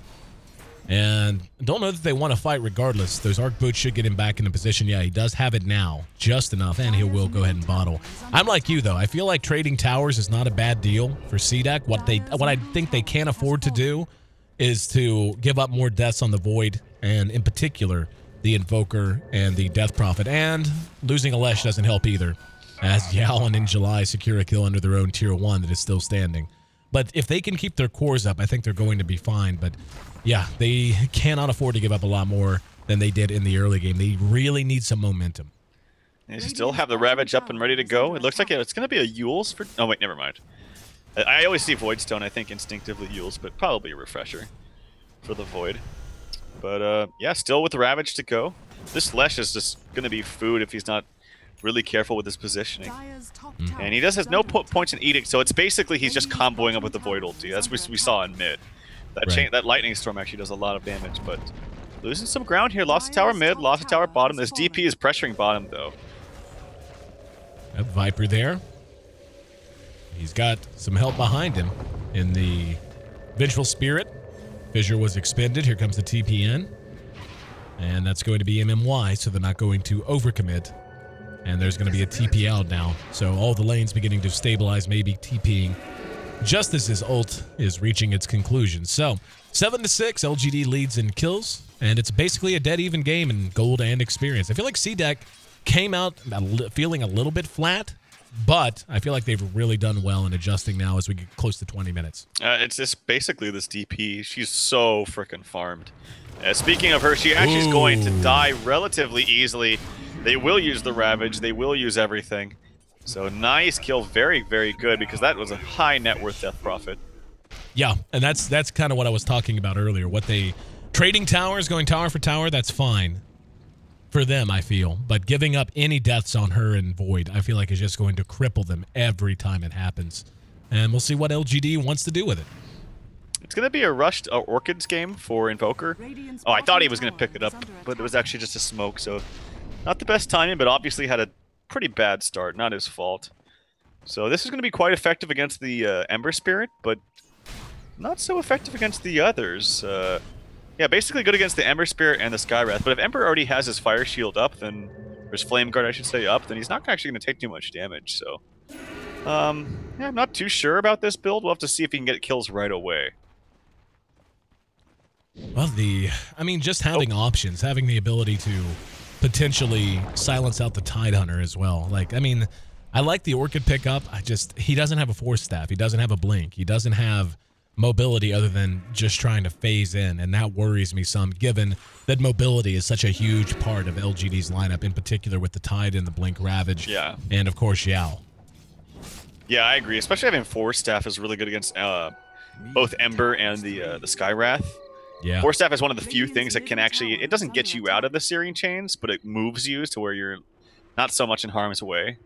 And don't know that they want to fight regardless. Those Arc Boots should get him back into position. Yeah, he does have it now, just enough, and he will go ahead and bottle. I'm like you, though. I feel like trading towers is not a bad deal for CDEC. What I think they can't afford to do is to give up more deaths on the Void, and in particular, the Invoker and the Death Prophet. And losing a Lesh doesn't help either, as Yao and In July secure a kill under their own tier 1 that is still standing. But if they can keep their cores up, I think they're going to be fine. But yeah, they cannot afford to give up a lot more than they did in the early game. They really need some momentum. They still have the Ravage up and ready to go. It looks like it's going to be a Yule's for... Oh, wait, never mind. I always see Voidstone, I think, instinctively Yule's, but probably a Refresher for the Void. But, yeah, still with the Ravage to go. This Lesh is just going to be food if he's not really careful with his positioning. And he has no points in Edict, so it's basically he's just comboing up with the Void ulti. That's what we saw in mid. That Lightning Storm actually does a lot of damage, but losing some ground here. Lost a tower mid, lost a tower bottom. This DP is pressuring bottom, though. Viper there. He's got some help behind him in the Vengeful Spirit. Fissure was expended. Here comes the TPN. And that's going to be MMY, so they're not going to overcommit. And there's going to be a TP out now. So all the lanes beginning to stabilize, maybe TPing just as his ult is reaching its conclusion. So 7-6, LGD leads in kills, and it's basically a dead even game in gold and experience. I feel like CDEC came out feeling a little bit flat, but I feel like they've really done well in adjusting now as we get close to 20 minutes. It's just basically this DP. She's so freaking farmed. Speaking of her, she actually is going to die relatively easily. They will use the Ravage. They will use everything. So nice kill. Very, very good, because that was a high net worth Death Prophet. Yeah, and that's kind of what I was talking about earlier. Trading towers, going tower for tower, that's fine for them, I feel. But giving up any deaths on her and Void, I feel like is just going to cripple them every time it happens. And we'll see what LGD wants to do with it. It's going to be a rushed Orchids game for Invoker. Oh, I thought he was going to pick it up, but it was actually just a smoke, so not the best timing, but obviously had a pretty bad start, not his fault. So this is going to be quite effective against the Ember Spirit, but not so effective against the others. Yeah, basically good against the Ember Spirit and the Skywrath, but if Ember already has his Fire Shield up, then, or his Flame Guard, I should say, up, then he's not actually going to take too much damage, so... yeah, I'm not too sure about this build. We'll have to see if he can get kills right away. Well, just having options, having the ability to potentially silence out the Tide Hunter as well. I like the Orchid pickup. He doesn't have a Force Staff. He doesn't have a Blink. He doesn't have mobility other than just trying to phase in, and that worries me some, given that mobility is such a huge part of LGD's lineup, in particular with the Tide and the Blink Ravage. Yeah. And, of course, Yao. Yeah, I agree. Especially having Force Staff is really good against both Ember and the Skywrath. Yeah. Force Staff is one of the few things that can actually... It doesn't get you out of the Searing Chains, but it moves you to where you're not so much in harm's way.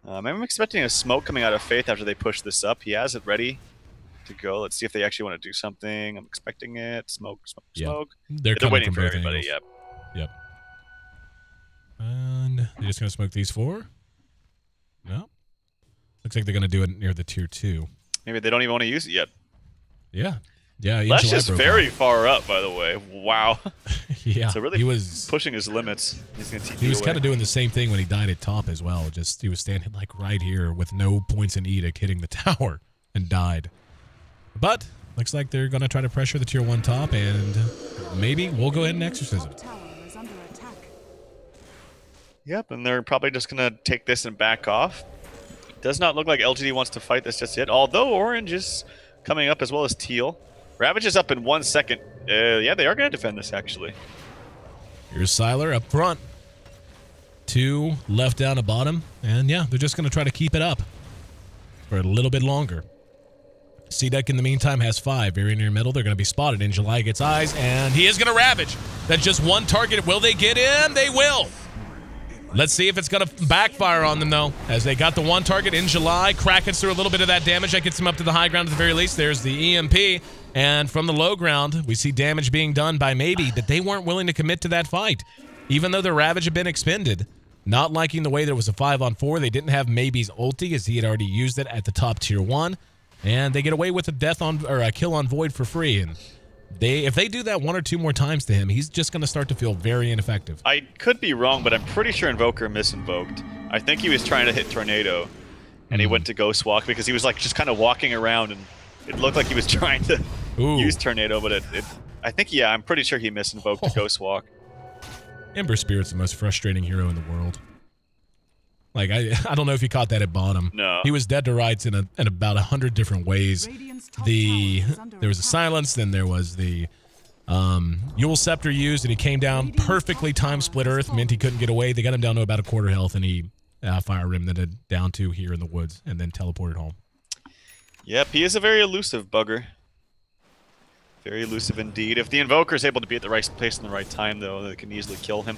I'm expecting a smoke coming out of Faith after they push this up. He has it ready to go. Let's see if they actually want to do something. I'm expecting it. Smoke, smoke, smoke. They're waiting for everybody, yep. Yep. And they're just going to smoke these 4? No. Looks like they're going to do it near the tier 2. Maybe they don't even want to use it yet. Yeah. Yeah, in Lesh July is broke very out. far up, by the way. Wow. Yeah, So really he was pushing his limits. He's going to TP he was away. kind of doing the same thing when he died at top as well. Just he was standing like right here with no points in edict, hitting the tower, and died. But looks like they're going to try to pressure the tier 1 top, and maybe we'll go ahead and exorcism. Yep, and they're probably just going to take this and back off. Does not look like LGD wants to fight this just yet, although orange is coming up as well as teal. Ravage is up in 1 second. Yeah, they are going to defend this, actually. Here's Siler up front. 2 left down to bottom, and yeah, they're just going to try to keep it up for a little bit longer. CDEC in the meantime has 5 very near middle. They're going to be spotted. In July gets eyes, and he is going to Ravage. That's just 1 target. Will they get in? They will. Let's see if it's going to backfire on them, though, as they got the 1 target in July. Krakens through a little bit of that damage. That gets him up to the high ground at the very least. There's the EMP, and from the low ground, we see damage being done by Maybe, but they weren't willing to commit to that fight, even though the Ravage had been expended. Not liking the way there was a 5-on-4. They didn't have Maybe's ulti, as he had already used it at the top tier 1. And they get away with a death on or a kill on Void for free. And if they do that 1 or 2 more times to him, he's just going to start to feel very ineffective. I could be wrong, but I'm pretty sure Invoker misinvoked. I think he was trying to hit Tornado, and he went to Ghost Walk because he was like just kind of walking around, and it looked like he was trying to use Tornado, but I think, yeah, I'm pretty sure he misinvoked the Ghost Walk. Ember Spirit's the most frustrating hero in the world. Like, I don't know if you caught that at bottom. No. He was dead to rights in about 100 different ways. There was a silence, then there was the Yule Scepter used, and he came down perfectly time split Earth, meant he couldn't get away. They got him down to about a quarter health, and he Fire Remnanted down to here in the woods, and then teleported home. Yep, he is a very elusive bugger. Very elusive indeed. If the Invoker is able to be at the right place in the right time, though, they can easily kill him.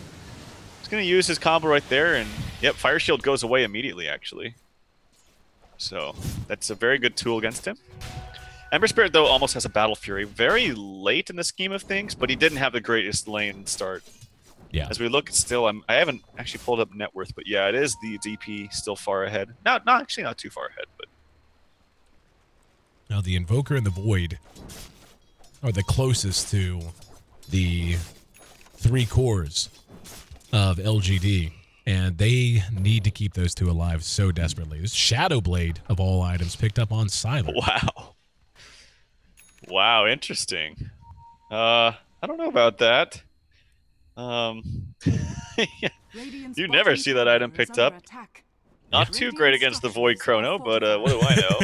He's going to use his combo right there, and yep, Fire Shield goes away immediately, actually. So, that's a very good tool against him. Ember Spirit, though, almost has a Battle Fury. Very late in the scheme of things, but he didn't have the greatest lane start. Yeah. As we look, still, I haven't actually pulled up net worth, but yeah, it is the DP still far ahead. Not too far ahead, but... Now, the Invoker and the Void are the closest to the 3 cores of LGD, and they need to keep those 2 alive so desperately. This Shadow Blade, of all items, picked up on Siler. Wow. Wow, interesting. I don't know about that. You never see that item picked up. Not too great against the Void Chrono, but what do I know?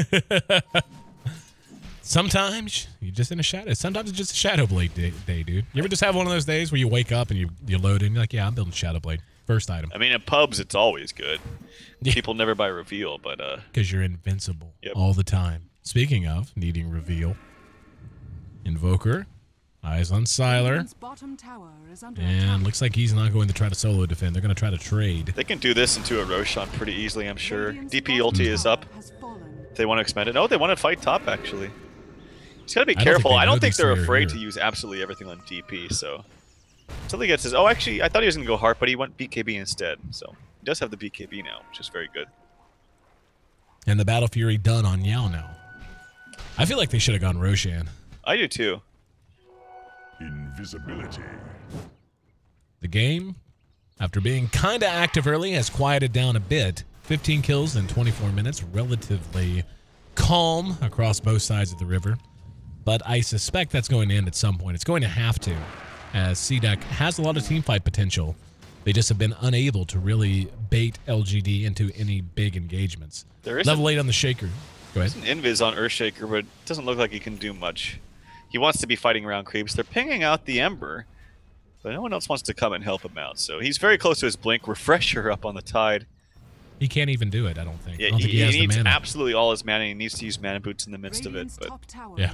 Sometimes you're just in a shadow. Sometimes it's just a Shadow Blade day, dude. You ever just have one of those days where you wake up and you load in, you're like, yeah, I'm building Shadow Blade. First item. I mean, at pubs, it's always good. Yeah. People never buy Reveal, but... Because you're invincible all the time. Speaking of needing Reveal, Invoker, eyes on Siler, and looks like he's not going to try to solo defend. They're going to try to trade. They can do this into a Roshan pretty easily, I'm sure. DP ulti is up. If they want to expand it. Oh, they want to fight top, actually. He's got to be careful. I don't think they're afraid to use absolutely everything on DP, so... Until he gets his... Oh, actually, I thought he was going to go Harp, but he went BKB instead. So, he does have the BKB now, which is very good. And the Battle Fury done on Yao now. I feel like they should have gone Roshan. I do, too. Invisibility. The game, after being kind of active early, has quieted down a bit. 15 kills in 24 minutes, relatively calm across both sides of the river. But I suspect that's going to end at some point. It's going to have to, as CDEC has a lot of teamfight potential. They just have been unable to really bait LGD into any big engagements. There is Level 8 on the Shaker. Go ahead. There's an Invis on Earthshaker, but it doesn't look like he can do much. He wants to be fighting around creeps. They're pinging out the Ember, but no one else wants to come and help him out. So he's very close to his Blink. Refresher up on the Tide. He can't even do it, I don't think. Yeah, I don't think he has needs the mana. absolutely all his mana. He needs to use Mana Boots in the midst of it. But yeah.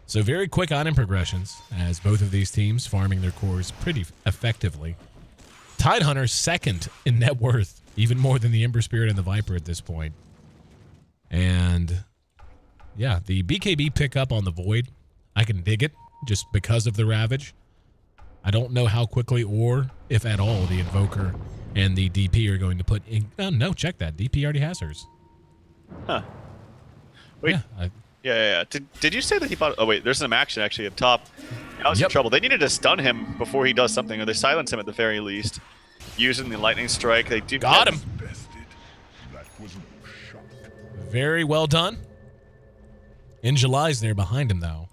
So very quick item progressions, as both of these teams farming their cores pretty effectively. Tidehunter second in net worth, even more than the Ember Spirit and the Viper at this point. And yeah, the BKB pickup on the Void, I can dig it just because of the Ravage. I don't know how quickly or if at all the Invoker and the DP are going to put in... Oh, no, check that. DP already has hers. Huh. Wait. Yeah, Yeah. Did you say that he fought? Oh wait, there's some action actually up top. I was in trouble. They needed to stun him before he does something, or they silence him at the very least. Using the lightning strike, they do got him. That was no shock. Very well done. In July's there behind him though,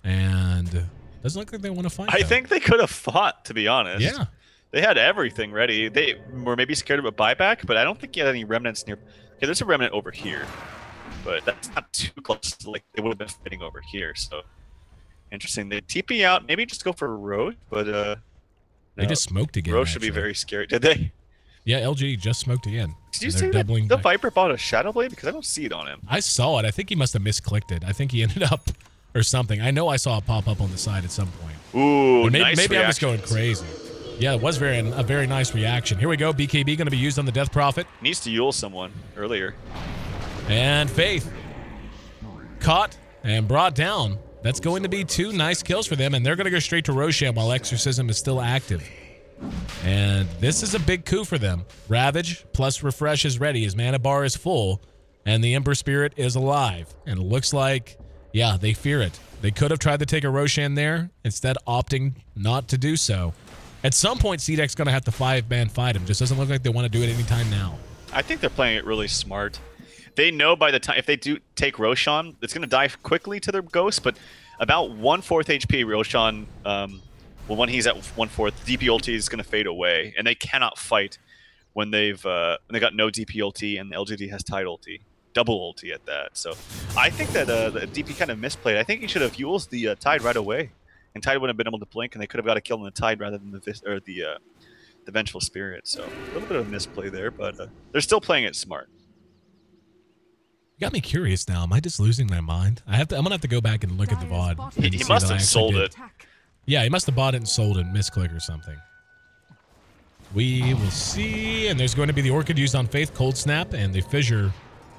and doesn't look like they want to fight. I think they could have fought, to be honest. Yeah. They had everything ready. They were maybe scared of a buyback, but I don't think he had any remnants near. Okay, there's a remnant over here, but that's not too close to, like, they would have been fighting over here. So interesting. They TP out, maybe just go for Roche, but they just smoked again. Roche should be very scary. Did they? Yeah, LGD just smoked again. Did you say that the Viper bought a Shadow Blade? Because I don't see it on him. I saw it. I think he must have misclicked it. I think he ended up or something. I know I saw it pop up on the side at some point. Ooh, maybe I'm just going crazy. Yeah, it was a very nice reaction. Here we go. BKB going to be used on the Death Prophet. Needs to Yule someone earlier. And Faith caught and brought down. That's going to be 2 nice kills for them, and they're going to go straight to Roshan while Exorcism is still active. And this is a big coup for them. Ravage plus Refresh is ready. His mana bar is full, and the Ember Spirit is alive. And it looks like, yeah, they fear it. They could have tried to take a Roshan there, instead opting not to do so. At some point, CDEC's going to have to 5-man fight him. Just doesn't look like they want to do it anytime now. I think they're playing it really smart. They know by the time, if they do take Roshan, it's going to die quickly to their Ghost, but about 1/4 HP, Roshan, well, when he's at 1/4, DP ulti is going to fade away, and they cannot fight when they got no DP ulti and the LGD has Tide ulti. Double ulti at that. So I think that the DP kind of misplayed. I think he should have used the Tide right away. And Tide wouldn't have been able to blink, and they could have got a kill on the Tide rather than the Vengeful Spirit. So a little bit of a misplay there, but they're still playing it smart. You got me curious now. Am I just losing my mind? I'm gonna have to go back and look at the VOD. He must have sold it. Yeah, he must have bought it and sold it, misclick or something. We will see, and there's going to be the Orchid used on Faith, Cold Snap, and the Fissure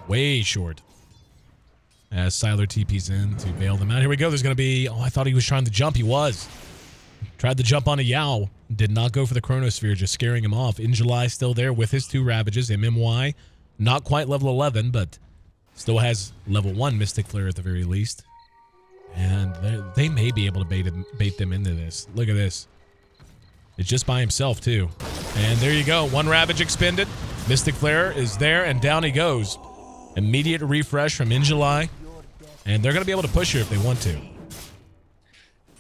way short. As Siler TP's in to bail them out. Here we go. There's going to be... Oh, I thought he was trying to jump. He was. Tried to jump on a Yao. Did not go for the Chronosphere, just scaring him off. In July, still there with his 2 Ravages. MMY, not quite level 11, but still has level 1 Mystic Flare at the very least. And they may be able to bait them into this. Look at this. It's just by himself, too. And there you go. 1 Ravage expended. Mystic Flare is there, and down he goes. Immediate refresh from In July. And they're going to be able to push here if they want to.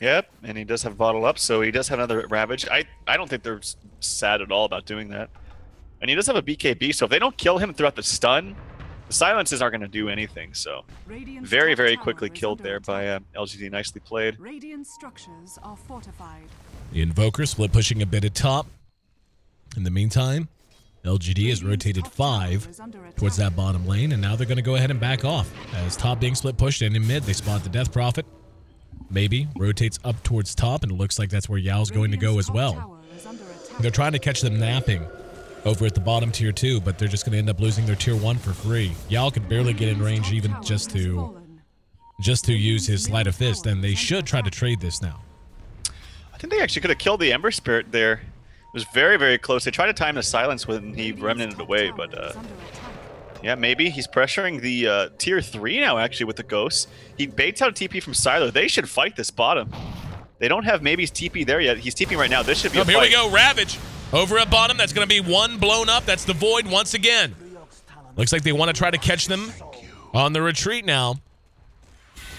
Yep, and he does have Bottle Up, so he does have another Ravage. I don't think they're sad at all about doing that. And he does have a BKB, so if they don't kill him throughout the stun, the silences aren't going to do anything. So very, very quickly killed there by LGD. Nicely played. Radiant structures are fortified. The Invoker split pushing a bit at top. In the meantime, LGD has rotated 5 towards that bottom lane, and now they're going to go ahead and back off. As top being split pushed, and in mid, they spot the Death Prophet. Maybe rotates up towards top, and it looks like that's where Yao's going to go as well. They're trying to catch them napping over at the bottom tier 2, but they're just going to end up losing their tier 1 for free. Yao could barely get in range even just to use his Sleight of Fist, and they should try to trade this now. I think they actually could have killed the Ember Spirit there. It was very, very close. They tried to time the silence when he remnanted away, but yeah, maybe. He's pressuring the tier 3 now, actually, with the Ghosts. He baits out a TP from Siler. They should fight this bottom. They don't have maybe's TP there yet. He's TPing right now. This should be a fight. Here we go, Ravage. Over at bottom, that's going to be 1 blown up. That's the Void once again. Looks like they want to try to catch them on the retreat now.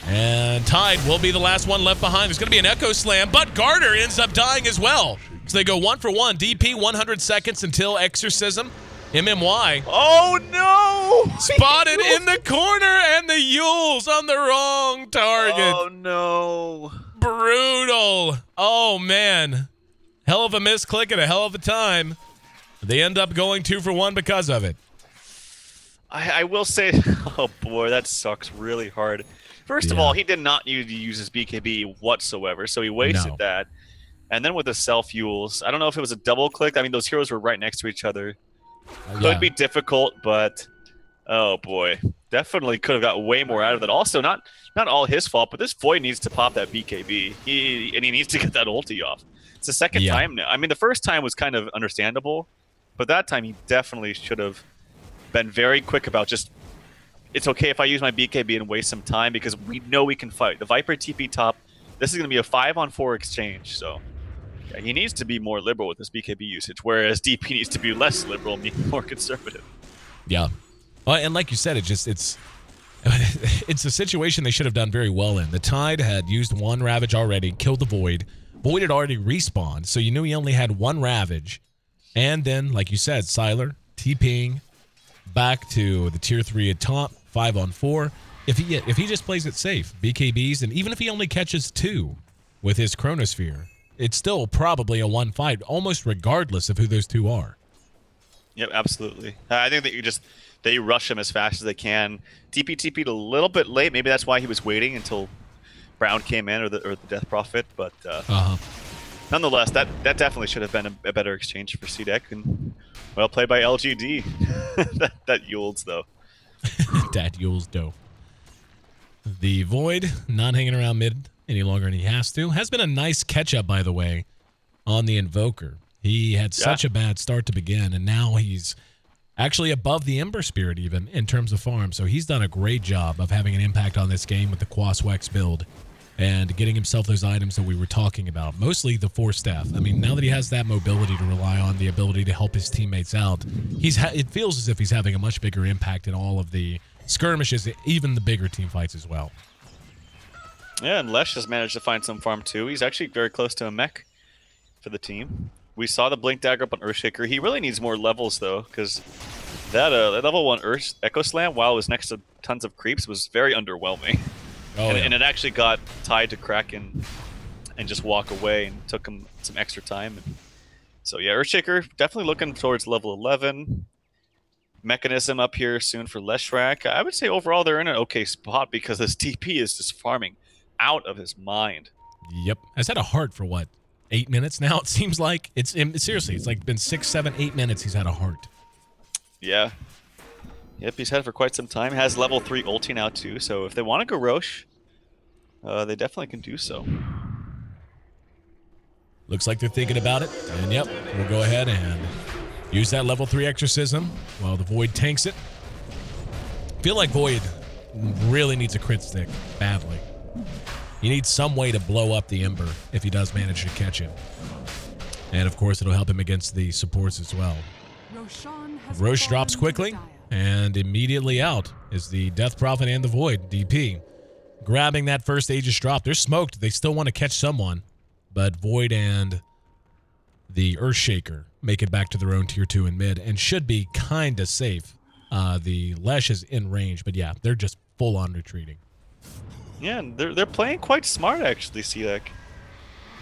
And Tide will be the last one left behind. There's going to be an Echo Slam, but Garter ends up dying as well. So they go 1 for 1. DP 100 seconds until Exorcism. MMY. Oh no! Spotted in the corner, and the Yules on the wrong target. Oh no. Brutal. Oh man. Hell of a misclick at a hell of a time. They end up going 2 for 1 because of it. I will say, oh boy, that sucks really hard. First of all, he did not need to use his BKB whatsoever, so he wasted that. And then with the self-Yules, I don't know if it was a double click. I mean, those heroes were right next to each other. Could be difficult, but oh boy, definitely could have got way more out of it. Also, not all his fault, but this Void needs to pop that BKB. He needs to get that ulti off. It's the second time now. I mean, the first time was kind of understandable, but that time he definitely should have been very quick about just it's okay if I use my BKB and waste some time because we know we can fight. The Viper TP top, this is going to be a 5-on-4 exchange, so yeah, he needs to be more liberal with his BKB usage, whereas DP needs to be less liberal and be more conservative. Yeah. Well, and like you said, it's a situation they should have done very well in. The Tide had used one Ravage already, killed the Void. Void had already respawned, so you knew he only had one Ravage. And then, like you said, Sylar TPing back to the tier 3 at top, 5-on-4. If he just plays it safe, BKBs, and even if he only catches 2 with his Chronosphere, it's still probably a 1 fight, almost regardless of who those 2 are. Yep, absolutely. I think that they rush him as fast as they can. TP'd a little bit late. Maybe that's why he was waiting until Brown came in or the Death Prophet. But nonetheless, that definitely should have been a better exchange for CDEC. And well played by LGD. that Yules, though. That Yules, though. The Void not hanging around mid any longer than he has to. Has been a nice catch-up, by the way, on the Invoker. He had such a bad start to begin, and now he's actually above the Ember Spirit even in terms of farm. So he's done a great job of having an impact on this game with the Quaswex build and getting himself those items that we were talking about, mostly the 4 staff. I mean, now that he has that mobility to rely on, the ability to help his teammates out, it feels as if he's having a much bigger impact in all of the skirmishes, even the bigger team fights as well. Yeah, and Lesh has managed to find some farm too. He's actually very close to a mech for the team. We saw the Blink Dagger up on Earthshaker. He really needs more levels, though, because that level 1 Echo Slam, while it was next to tons of creeps, was very underwhelming. And it actually got Tide to crack and just walk away and took him some extra time. So yeah, Earthshaker definitely looking towards level 11. Mechanism up here soon for Leshrac. I would say overall they're in an okay spot because this TP is just farming out of his mind. Yep. Has had a heart for what? 8 minutes now, it seems like. Seriously, it's like been 6, 7, 8 minutes he's had a heart. Yeah. Yep, he's had it for quite some time. Has level 3 ulti now too, so if they want to go Roche, they definitely can do so. Looks like they're thinking about it, and yep, we'll go ahead and use that level 3 Exorcism while the Void tanks it. Feel like Void really needs a crit stick badly. He needs some way to blow up the Ember if he does manage to catch him. And of course, it'll help him against the supports as well. Roche drops quickly, and immediately out is the Death Prophet and the Void, DP. Grabbing that first Aegis drop. They're smoked. They still want to catch someone, but Void and the Earthshaker make it back to their own tier 2 in mid and should be kind of safe. The Lesh is in range, but yeah, they're just full-on retreating. Yeah, and they're playing quite smart, actually, CDEC.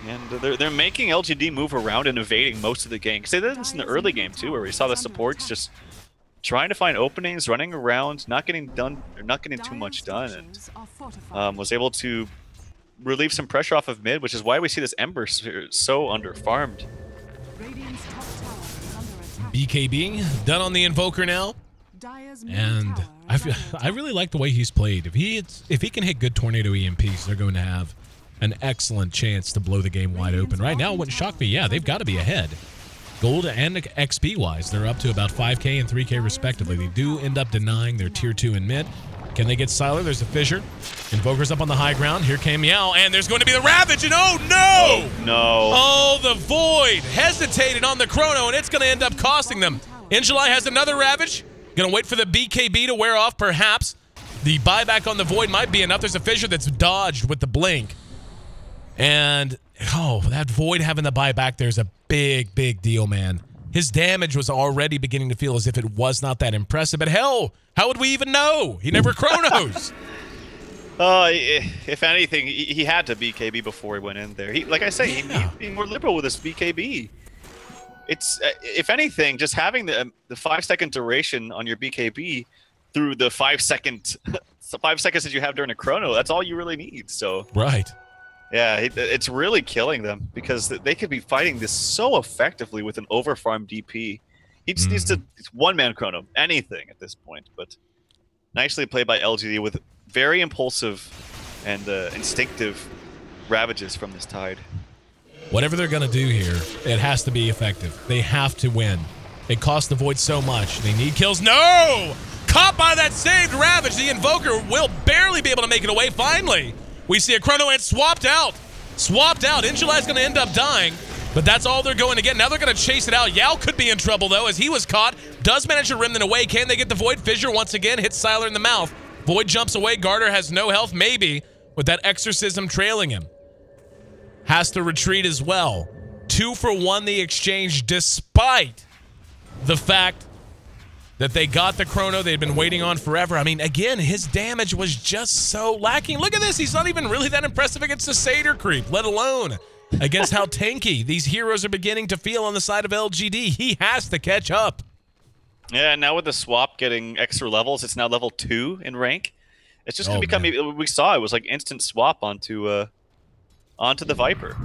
And they're making LGD move around and evading most of the game. Because they did this in the early game, too, where we saw the supports just trying to find openings, running around, not getting too much done, and was able to relieve some pressure off of mid, which is why we see this Ember so under-farmed. BKB done on the Invoker now. And I really like the way he's played. If he can hit good Tornado EMPs, they're going to have an excellent chance to blow the game wide open. Right now, it wouldn't shock me. Yeah, they've got to be ahead. Gold and XP-wise, they're up to about 5K and 3K respectively. They do end up denying their tier 2 in mid. Can they get Sylar? There's a fissure. Invoker's up on the high ground. Here came Meow, and there's going to be the Ravage, and oh no! Oh no! Oh, the Void hesitated on the Chrono, and it's going to end up costing them. Injali has another Ravage. Going to wait for the BKB to wear off, perhaps. The buyback on the Void might be enough. There's a fissure that's dodged with the blink. And, oh, that Void having the buyback there's a big, big deal, man. His damage was already beginning to feel as if it was not that impressive. But hell, how would we even know? He never chronos. If anything, he had to BKB before he went in there. Like I say, he'd be more liberal with his BKB. It's if anything, just having the 5-second duration on your BKB through the 5 seconds that you have during a chrono. That's all you really need. So right, yeah, it's really killing them because they could be fighting this so effectively with an overfarm DP. He just needs to one-man chrono anything at this point. But nicely played by LGD with very impulsive and instinctive ravages from this Tide. Whatever they're going to do here, it has to be effective. They have to win. It costs the Void so much. They need kills. No! caught by that saved Ravage. The Invoker will barely be able to make it away. Finally, we see a Chrono Ant swapped out. Swapped out. Injuli's going to end up dying, but that's all they're going to get. Now they're going to chase it out. Yao could be in trouble, though, as he was caught. Does manage to Remnant away. Can they get the Void? Fissure once again hits Sylar in the mouth. Void jumps away. Garter has no health, maybe, with that Exorcism trailing him. Has to retreat as well. 2 for 1 the exchange, despite the fact that they got the Chrono they'd been waiting on forever. I mean, again, his damage was just so lacking. Look at this. He's not even really that impressive against the Satyr creep, let alone against how tanky these heroes are beginning to feel on the side of LGD. He has to catch up. Yeah, now with the swap getting extra levels, it's now level 2 in rank. It's just going to become, we saw it was like instant swap onto the Viper.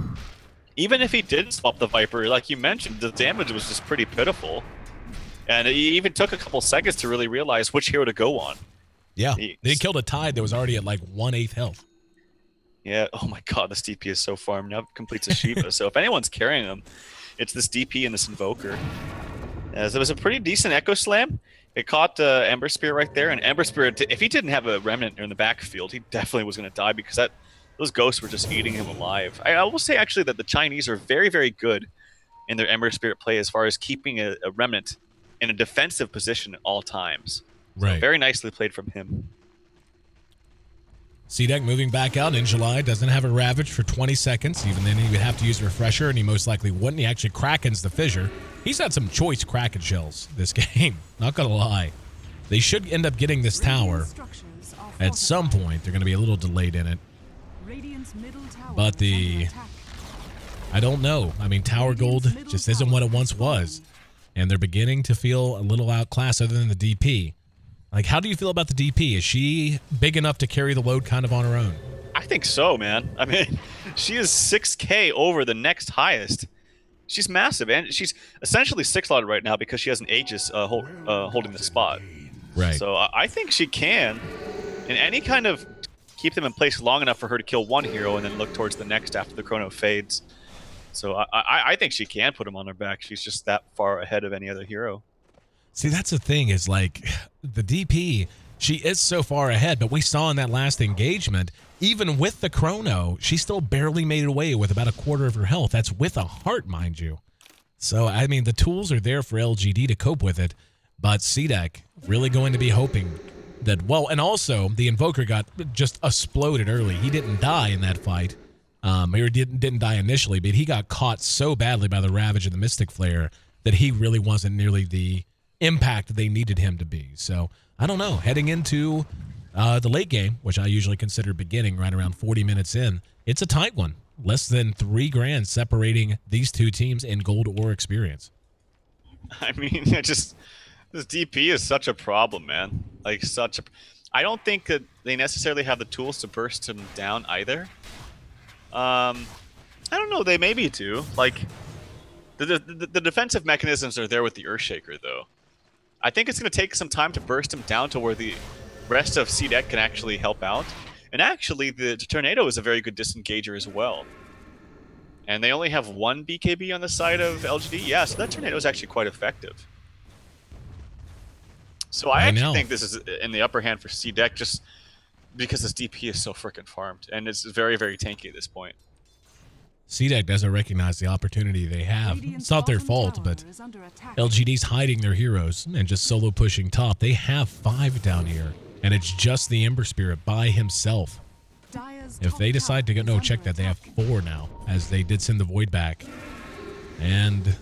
Even if he didn't swap the Viper, like you mentioned, the damage was just pretty pitiful. And it even took a couple seconds to really realize which hero to go on. Yeah, they killed a Tide that was already at like 1/8 health. Yeah, oh my god, this DP is so farmed. Now it completes a Shiva. So if anyone's carrying him, it's this DP and this Invoker. As it was a pretty decent Echo Slam. It caught Ember Spirit right there. And Ember Spirit, if he didn't have a Remnant in the backfield, he definitely was going to die because those ghosts were just eating him alive. I will say actually that the Chinese are very, very good in their Ember Spirit play as far as keeping a Remnant in a defensive position at all times. So right. Very nicely played from him. CDEC moving back out. In July doesn't have a Ravage for 20 seconds. Even then, he would have to use Refresher, and he most likely wouldn't. He actually Krakens the Fissure. He's had some choice Kraken shells this game. Not going to lie. They should end up getting this tower. At some point, they're going to be a little delayed in it. But I don't know. I mean, Tower Gold just isn't what it once was. And they're beginning to feel a little outclassed other than the DP. Like, how do you feel about the DP? Is she big enough to carry the load kind of on her own? I think so, man. I mean, she is 6K over the next highest. She's massive, and she's essentially 6-slotted right now because she has an Aegis holding the spot. Right. So I think she can, in any kind of keep them in place long enough for her to kill one hero and then look towards the next after the Chrono fades. So I think she can put him on her back. She's just that far ahead of any other hero. See, that's the thing is, like, the DP, she is so far ahead, but we saw in that last engagement, even with the Chrono, she still barely made it away with about a quarter of her health. That's with a heart, mind you. So, I mean, the tools are there for LGD to cope with it, but CDEC really going to be hoping that, well, and also the Invoker got just exploded early. He didn't die in that fight. Or didn't die initially, but he got caught so badly by the Ravage and the Mystic Flare that he really wasn't nearly the impact they needed him to be. So, I don't know. Heading into the late game, which I usually consider beginning right around 40 minutes in, it's a tight one. Less than $3 grand separating these two teams in gold or experience. I mean, this DP is such a problem, man. Like, I don't think that they necessarily have the tools to burst him down either. I don't know. They maybe do. Like, the defensive mechanisms are there with the Earthshaker, though. I think it's going to take some time to burst him down to where the rest of CDEC can actually help out. And actually, the Tornado is a very good disengager as well. And they only have 1 BKB on the side of LGD. Yeah, so that Tornado is actually quite effective. So I actually think this is in the upper hand for CDEC just because this DP is so freaking farmed. And it's very, very tanky at this point. CDEC doesn't recognize the opportunity they have. It's not their fault, but LGD's hiding their heroes and just solo pushing top. They have 5 down here, and it's just the Ember Spirit by himself. If they decide to go, no, check that, they have 4 now, as they did send the Void back. And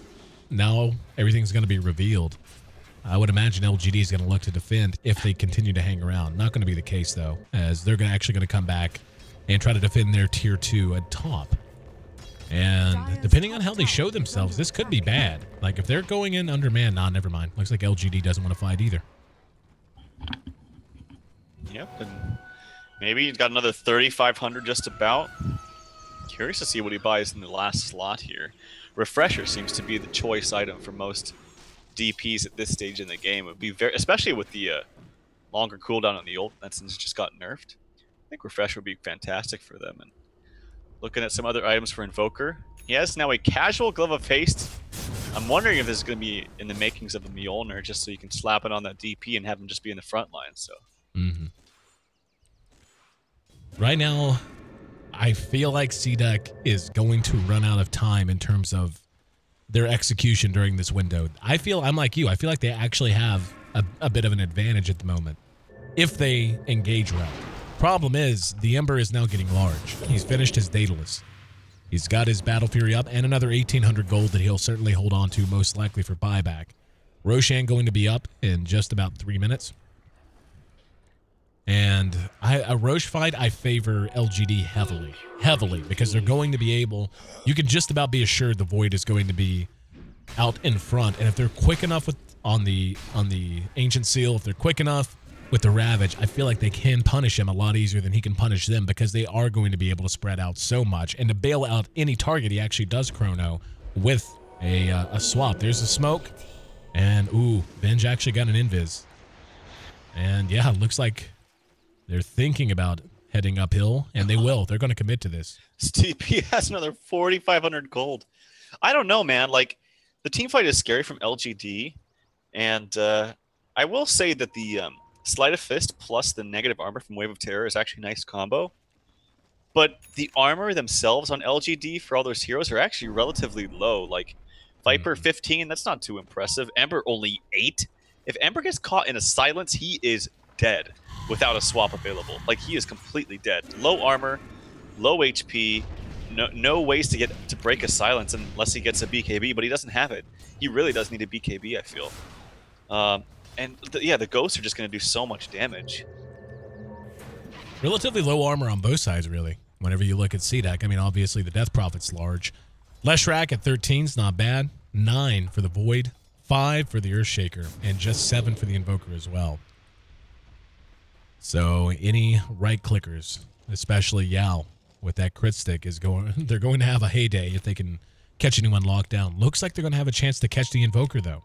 now everything's going to be revealed. I would imagine LGD is going to look to defend if they continue to hang around. Not going to be the case, though, as they're actually going to come back and try to defend their tier 2 at top. And depending on how they show themselves, this could be bad. Like, if they're going in undermanned, nah, never mind. Looks like LGD doesn't want to fight either. Yep, and maybe he's got another 3,500 just about. Curious to see what he buys in the last slot here. Refresher seems to be the choice item for most DPs at this stage in the game. It would be very, especially with the longer cooldown on the ult, that since it just got nerfed. I think Refresher would be fantastic for them. And looking at some other items for Invoker, he has now a casual Glove of Haste I'm wondering if this is going to be in the makings of a Mjolnir, just so you can slap it on that DP and have him just be in the front line. So. Right now, I feel like CDEC is going to run out of time in terms of their execution during this window. I'm like you. I feel like they actually have a bit of an advantage at the moment if they engage well. Problem is, the Ember is now getting large. He's finished his Daedalus. He's got his Battle Fury up and another 1,800 gold that he'll certainly hold on to, most likely for buyback. Roshan going to be up in just about 3 minutes. And a Roche fight, I favor LGD heavily, because they're going to be able, you can just about be assured the Void is going to be out in front. And if they're quick enough on the Ancient Seal, if they're quick enough with the Ravage, I feel like they can punish him a lot easier than he can punish them, because they are going to be able to spread out so much. And to bail out any target, he actually does chrono with a swap. There's a smoke, and ooh, Venge actually got an invis. And yeah, it looks like they're thinking about heading uphill, and they will. They're going to commit to this. TP has another 4,500 gold. I don't know, man. Like, the team fight is scary from LGD, and I will say that the Sleight of Fist plus the negative armor from Wave of Terror is actually a nice combo. But the armor themselves on LGD for all those heroes are actually relatively low. Like, Viper 15, that's not too impressive. Ember only 8. If Ember gets caught in a silence, he is dead without a swap available. Like, he is completely dead. Low armor, low HP, no ways to break a silence unless he gets a BKB, but he doesn't have it. He really does need a BKB, I feel. The ghosts are just going to do so much damage. Relatively low armor on both sides, really, whenever you look at CDEC. I mean, obviously, the Death Prophet's large. Leshrac at 13 is not bad. 9 for the Void, 5 for the Earthshaker, and just 7 for the Invoker as well. So any right clickers, especially Yao, with that crit stick, they're going to have a heyday if they can catch anyone locked down. Looks like they're going to have a chance to catch the Invoker, though,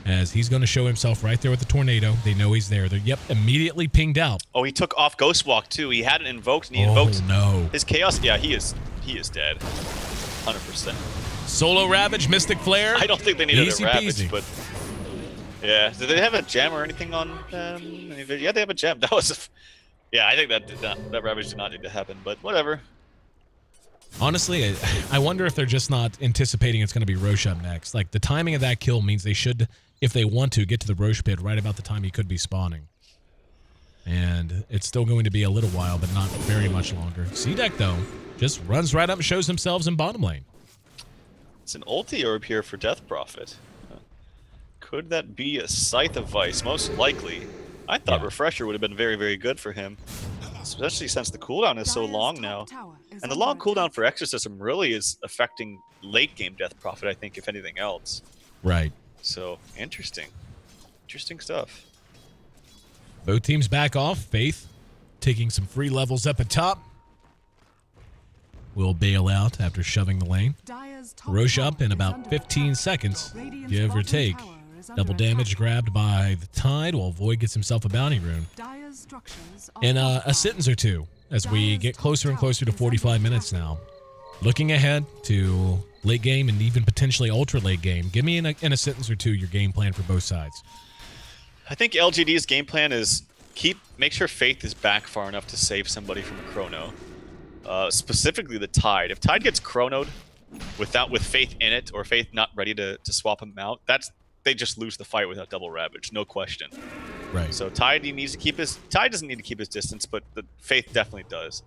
as he's going to show himself right there with the Tornado. They know he's there. They're, immediately pinged out. Oh, he took off Ghost Walk, too. He hadn't invoked, and he invoked no. his Chaos. Yeah, he is dead. 100%. Solo Ravage, Mystic Flare. I don't think they needed Easy a Ravage, peasy. but... Yeah, did they have a gem or anything on yeah, they have a gem. That was yeah, I think that Ravage did not need to happen, but whatever. Honestly, I wonder if they're just not anticipating it's going to be Roche up next. Like, the timing of that kill means they should, if they want to, get to the Roche pit right about the time he could be spawning. And it's still going to be a little while, but not very much longer. CDEC, though, just runs right up and shows themselves in bottom lane. It's an ulti orb here for Death Prophet. Could that be a Scythe of Vice? Most likely. I thought Refresher would have been very, very good for him, especially since the cooldown is so long now. And the long cooldown for Exorcism really is affecting late-game Death Prophet, I think, if anything else. Right. So, interesting. Interesting stuff. Both teams back off. Faith taking some free levels up at top. Will bail out after shoving the lane. Roche up in about 15 seconds, give or take. Double damage grabbed by the Tide while Void gets himself a bounty rune. In a sentence or two as we get closer and closer to 45 minutes now. Looking ahead to late game and even potentially ultra late game, give me in a sentence or two your game plan for both sides. I think LGD's game plan is make sure Faith is back far enough to save somebody from a chrono. Specifically the Tide. If Tide gets chronoed with Faith in it, or Faith not ready to swap him out, they just lose the fight without double Ravage, no question. Right. So Tide Tide doesn't need to keep his distance, but the Faith definitely does.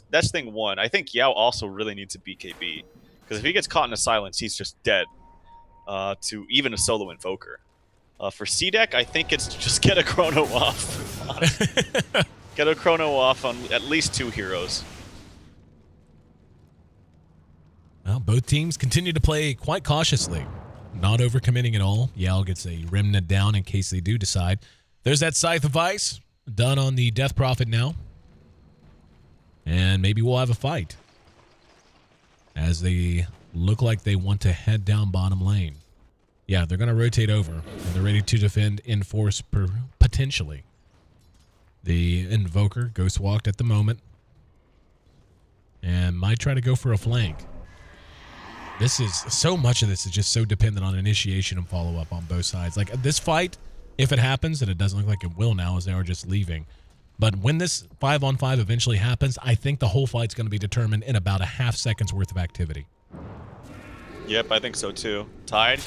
That's thing one. I think Yao also really needs a BKB, because if he gets caught in a silence, he's just dead to even a solo Invoker. For CDEC, I think it's just get a chrono off. Get a chrono off on at least 2 heroes. Well, both teams continue to play quite cautiously. Not overcommitting at all. Yao gets a remnant down in case they do decide. There's that Scythe of Ice done on the Death Prophet now. And maybe we'll have a fight, as they look like they want to head down bottom lane. Yeah, they're going to rotate over, and they're ready to defend in force potentially. The Invoker ghost walked at the moment and might try to go for a flank. This is so much of this is just so dependent on initiation and follow-up on both sides. Like this fight, if it happens, and it doesn't look like it will now as they are just leaving, but when this 5-on-5 eventually happens, I think the whole fight's going to be determined in about a half second's worth of activity. Yep, I think so too. Tied.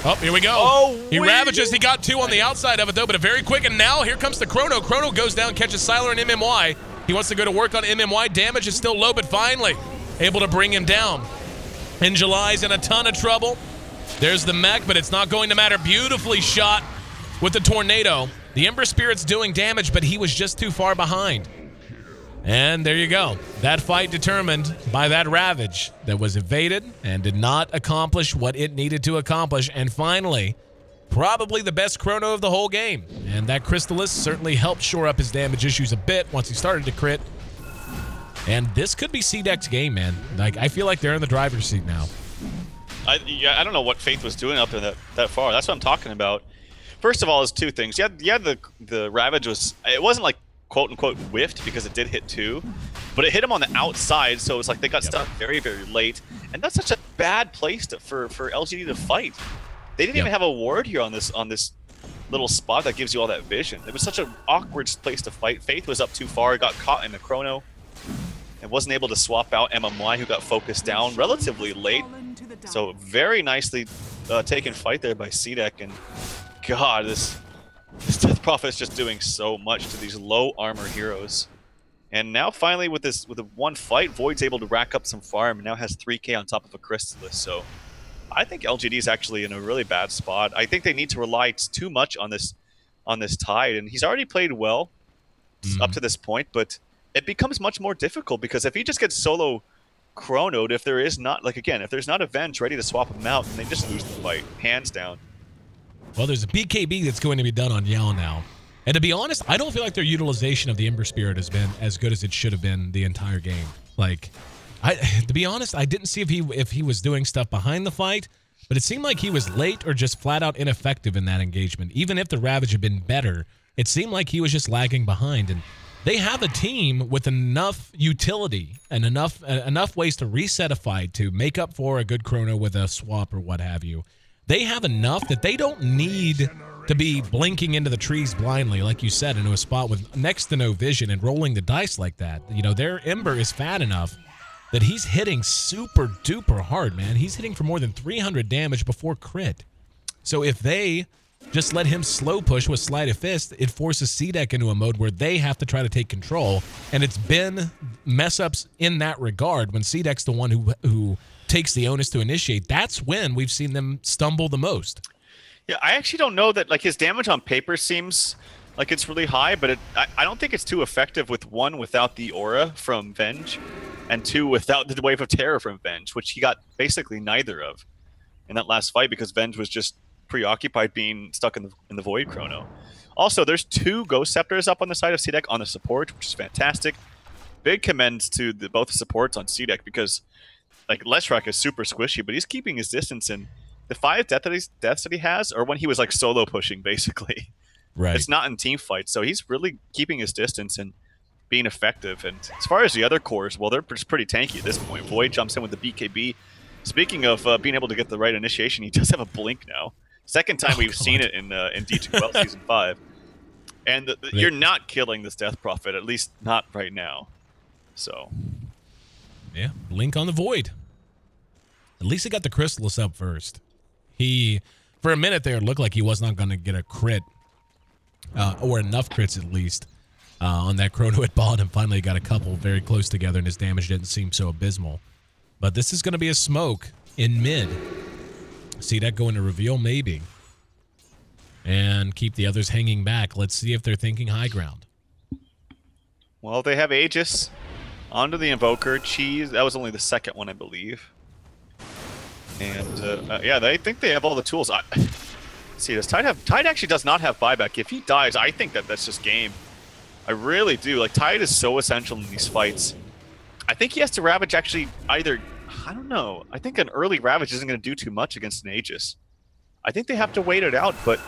Oh, here we go. Oh, he ravages. He got 2 on the outside of it, though, but a very quick. And now here comes the Chrono. Chrono goes down, catches Siler and MMY. He wants to go to work on MMY. Damage is still low, but finally able to bring him down. And July's in a ton of trouble. There's the mech, but it's not going to matter. Beautifully shot with the tornado. The Ember Spirit's doing damage, but he was just too far behind. And there you go. That fight determined by that Ravage that was evaded and did not accomplish what it needed to accomplish. And finally, probably the best Chrono of the whole game. And that Crystallis certainly helped shore up his damage issues a bit once he started to crit. And this could be CDEC's game, man. Like, I feel like they're in the driver's seat now. I don't know what Faith was doing up there that far. That's what I'm talking about. First of all, is 2 things. Yeah, the Ravage was, it wasn't like quote-unquote whiffed because it did hit 2, but it hit him on the outside, so it's like they got stuck very, very late. And that's such a bad place for LGD to fight. They didn't even have a ward here on this little spot that gives you all that vision. It was such an awkward place to fight. Faith was up too far, got caught in the Chrono, and wasn't able to swap out MMY, who got focused down relatively late. So very nicely taken fight there by CDEC, and God, this Death Prophet is just doing so much to these low armor heroes. And now finally with the one fight, Void's able to rack up some farm and now has 3k on top of a Crystallis. So I think LGD is actually in a really bad spot. I think they need to rely too much on this Tide, and he's already played well up to this point, but it becomes much more difficult because if he just gets solo chronoed, if there is not, like again, if there's not a Venge ready to swap him out, then they just lose the fight, hands down. Well, there's a BKB that's going to be done on Yao now. And to be honest, I don't feel like their utilization of the Ember Spirit has been as good as it should have been the entire game. Like, to be honest, I didn't see if he was doing stuff behind the fight, but it seemed like he was late or just flat out ineffective in that engagement. Even if the Ravage had been better, it seemed like he was just lagging behind. And they have a team with enough utility and enough ways to reset a fight to make up for a good chrono with a swap or what have you. They have enough that they don't need to be blinking into the trees blindly, like you said, into a spot with next to no vision and rolling the dice like that. You know, their Ember is fat enough that he's hitting super duper hard, man. He's hitting for more than 300 damage before crit. So if they just let him slow push with Sleight of Fist, it forces CDEC into a mode where they have to try to take control. And it's been mess-ups in that regard when CDEC's the one who takes the onus to initiate. That's when we've seen them stumble the most. Yeah, I actually don't know that, like, his damage on paper seems like it's really high, but I don't think it's too effective with 1, without the aura from Venge, and 2, without the Wave of Terror from Venge, which he got basically neither of in that last fight because Venge was just preoccupied being stuck in the Void Chrono. Also, there's 2 Ghost Scepters up on the side of CDEC on the support, which is fantastic. Big commends to both supports on CDEC because, like, Leshrac is super squishy, but he's keeping his distance, and the 5 deaths that he has are when he was like solo pushing, basically. Right. It's not in team fights, so he's really keeping his distance and being effective. And as far as the other cores, well, they're just pretty tanky at this point. Void jumps in with the BKB. Speaking of being able to get the right initiation, he does have a blink now. Second time we've seen it in D2L Season 5. And you're not killing this Death Prophet, at least not right now. So... yeah, blink on the Void. At least he got the Crystallis up first. He, for a minute there, it looked like he was not going to get a crit, or enough crits at least, on that Chrono at bot, and finally got a couple very close together, and his damage didn't seem so abysmal. But this is going to be a smoke in mid. See that going to reveal, maybe. And keep the others hanging back. Let's see if they're thinking high ground. Well, they have Aegis onto the Invoker. Cheese, that was only the second one, I believe. And yeah, they think they have all the tools. See, does Tide actually does not have buyback. If he dies, I think that's just game. I really do. Like, Tide is so essential in these fights. I think he has to Ravage actually either... I don't know. I think an early Ravage isn't going to do too much against an Aegis. I think they have to wait it out, but...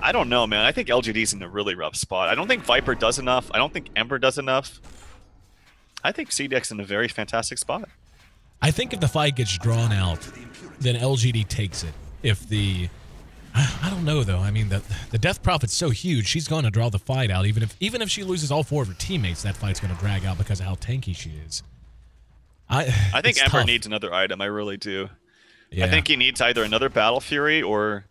I don't know, man. I think LGD's in a really rough spot. I don't think Viper does enough. I don't think Ember does enough. I think CDEC's in a very fantastic spot. I think if the fight gets drawn out, then LGD takes it. If the... I don't know, though. I mean, the Death Prophet's so huge, she's going to draw the fight out. Even if she loses all 4 of her teammates, that fight's going to drag out because of how tanky she is. I think Ember tough. needs another item. I really do. Yeah. I think he needs either another Battle Fury or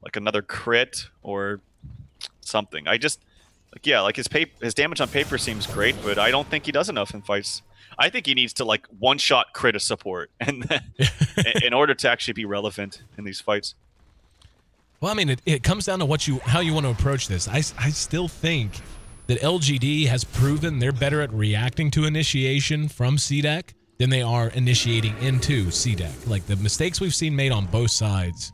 like another crit or something. I just like his damage on paper seems great, but I don't think he does enough in fights. I think he needs to like one-shot crit a support and in order to actually be relevant in these fights. Well, I mean, it comes down to how you want to approach this. I still think that LGD has proven they're better at reacting to initiation from CDEC than they are initiating into CDEC. Like, the mistakes we've seen made on both sides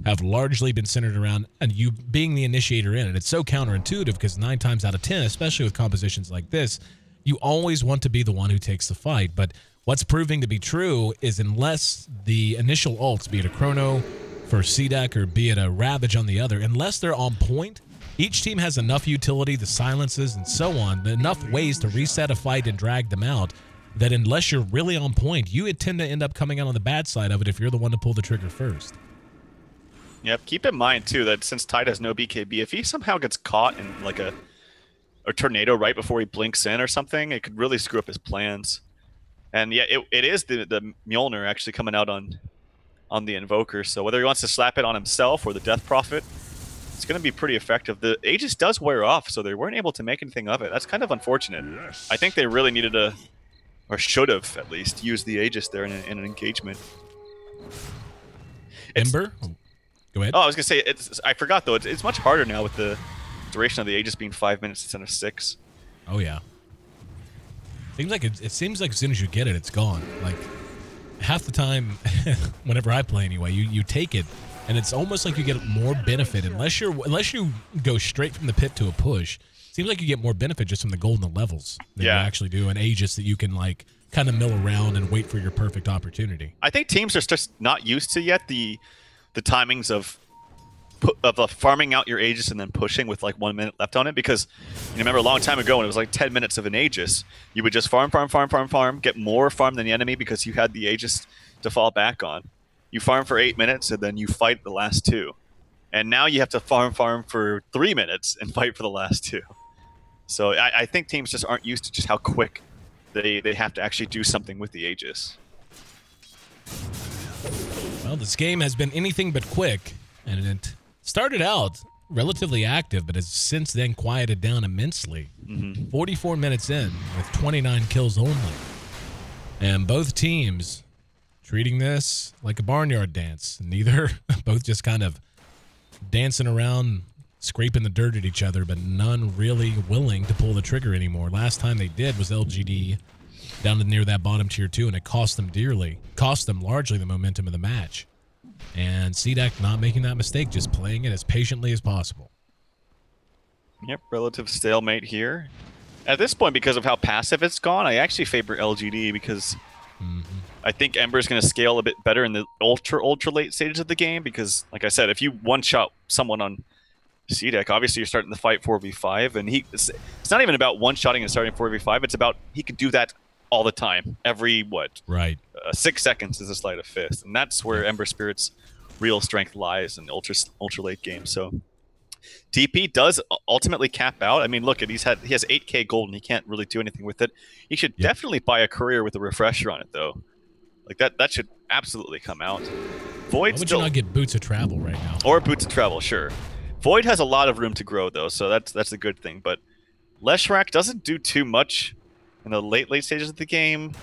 have largely been centered around and you being the initiator in. And it's so counterintuitive because 9 times out of 10, especially with compositions like this, you always want to be the one who takes the fight. But what's proving to be true is unless the initial ults, be it a Chrono for CDEC or be it a Ravage on the other, unless they're on point, each team has enough utility, the silences and so on, enough ways to reset a fight and drag them out, that unless you're really on point, you would tend to end up coming out on the bad side of it if you're the one to pull the trigger first. Yep, keep in mind too that since Tide has no BKB, if he somehow gets caught in like a tornado right before he blinks in or something, it could really screw up his plans. And yeah, it is the Mjolnir actually coming out on the Invoker, so whether he wants to slap it on himself or the Death Prophet, it's going to be pretty effective. The Aegis does wear off, so they weren't able to make anything of it. That's kind of unfortunate. Yes. I think they really needed or should have at least, used the Aegis there in an engagement. Ember? Go ahead. Oh, I was going to say, I forgot though, it's much harder now with the duration of the Aegis being 5 minutes instead of 6. Oh, yeah. It seems like as soon as you get it, it's gone. Like, half the time, whenever I play anyway, you take it, and it's almost like you get more benefit unless you go straight from the pit to a push. Seems like you get more benefit just from the gold and the levels than you actually do an Aegis that you can like kind of mill around and wait for your perfect opportunity. I think teams are just not used to yet the timings of farming out your Aegis and then pushing with like 1 minute left on it, because you remember a long time ago when it was like 10 minutes of an Aegis, you would just farm, get more farm than the enemy because you had the Aegis to fall back on. You farm for 8 minutes and then you fight the last 2. And now you have to farm for 3 minutes and fight for the last 2. So I think teams just aren't used to just how quick they have to actually do something with the Aegis. Well, this game has been anything but quick, and it started out relatively active, but has since then quieted down immensely. 44 minutes in, with 29 kills only. And both teams treating this like a barnyard dance. Both just kind of dancing around, scraping the dirt at each other, but none really willing to pull the trigger anymore. Last time they did was LGD down to near that bottom tier 2, and it cost them dearly. Cost them largely the momentum of the match. And CDEC not making that mistake, just playing it as patiently as possible. Yep, relative stalemate here. At this point, because of how passive it's gone, I actually favor LGD because I think Ember's going to scale a bit better in the ultra late stages of the game because, like I said, if you one-shot someone on CDEC, obviously you're starting the fight 4v5, and it's not even about one-shotting and starting 4v5, it's about he could do that all the time. Every, 6 seconds is a sleight of fist, and that's where Ember Spirit's real strength lies in the ultra late game. So DP does ultimately cap out. I mean, look, he has 8k gold and he can't really do anything with it. He should definitely buy a career with a refresher on it, though. Like that should absolutely come out. Void Why would you not get Boots of Travel right now? Or Boots of Travel, sure. Void has a lot of room to grow, though, so that's a good thing. But Leshrac doesn't do too much in the late stages of the game.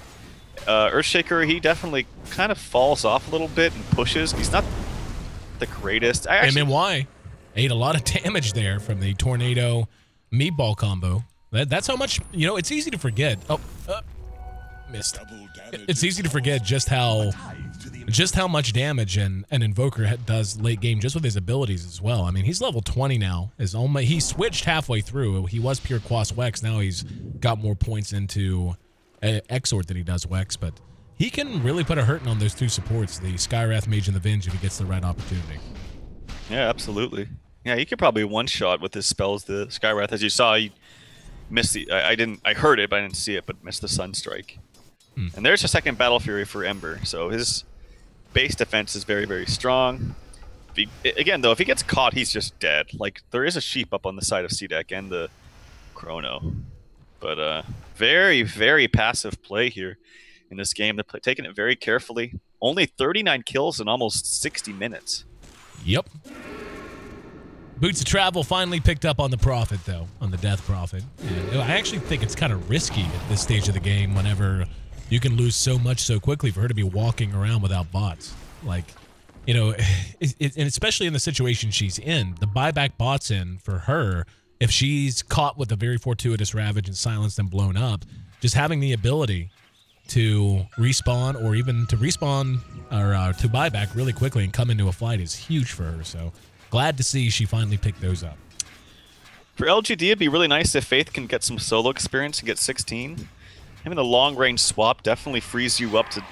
Earthshaker, he definitely kind of falls off a little bit and pushes. He's not the greatest. MMY ate a lot of damage there from the Tornado Meatball combo. That's how much, it's easy to forget. Missed. It's easy to forget just how much damage an Invoker does late game just with his abilities as well. I mean, he's level 20 now. He switched halfway through. He was pure Quas Wex. Now he's got more points into Exort than he does Wex, but he can really put a hurting on those two supports, the Skywrath Mage and the Venge, if he gets the right opportunity. Yeah, absolutely. Yeah, he could probably one-shot with his spells. The Skywrath, as you saw, he missed the... I heard it, but I didn't see it, but missed the Sunstrike. And there's a second Battle Fury for Ember, so his base defense is very, very strong. Again, though, if he gets caught, he's just dead. Like, there is a sheep up on the side of CDEC and the Chrono. But very, very passive play here in this game. They're taking it very carefully. Only 39 kills in almost 60 minutes. Yep. Boots of Travel finally picked up on the Prophet, though, on the Death Prophet. And I actually think it's kind of risky at this stage of the game whenever you can lose so much so quickly for her to be walking around without bots. Like, you know, and especially in the situation she's in, the buyback bots in for her, if she's caught with a very fortuitous Ravage and silenced and blown up, just having the ability to respawn or even to respawn or to buy back really quickly and come into a fight is huge for her. So glad to see she finally picked those up. For LGD, it'd be really nice if Faith can get some solo experience and get 16. Having the long-range swap definitely frees you up to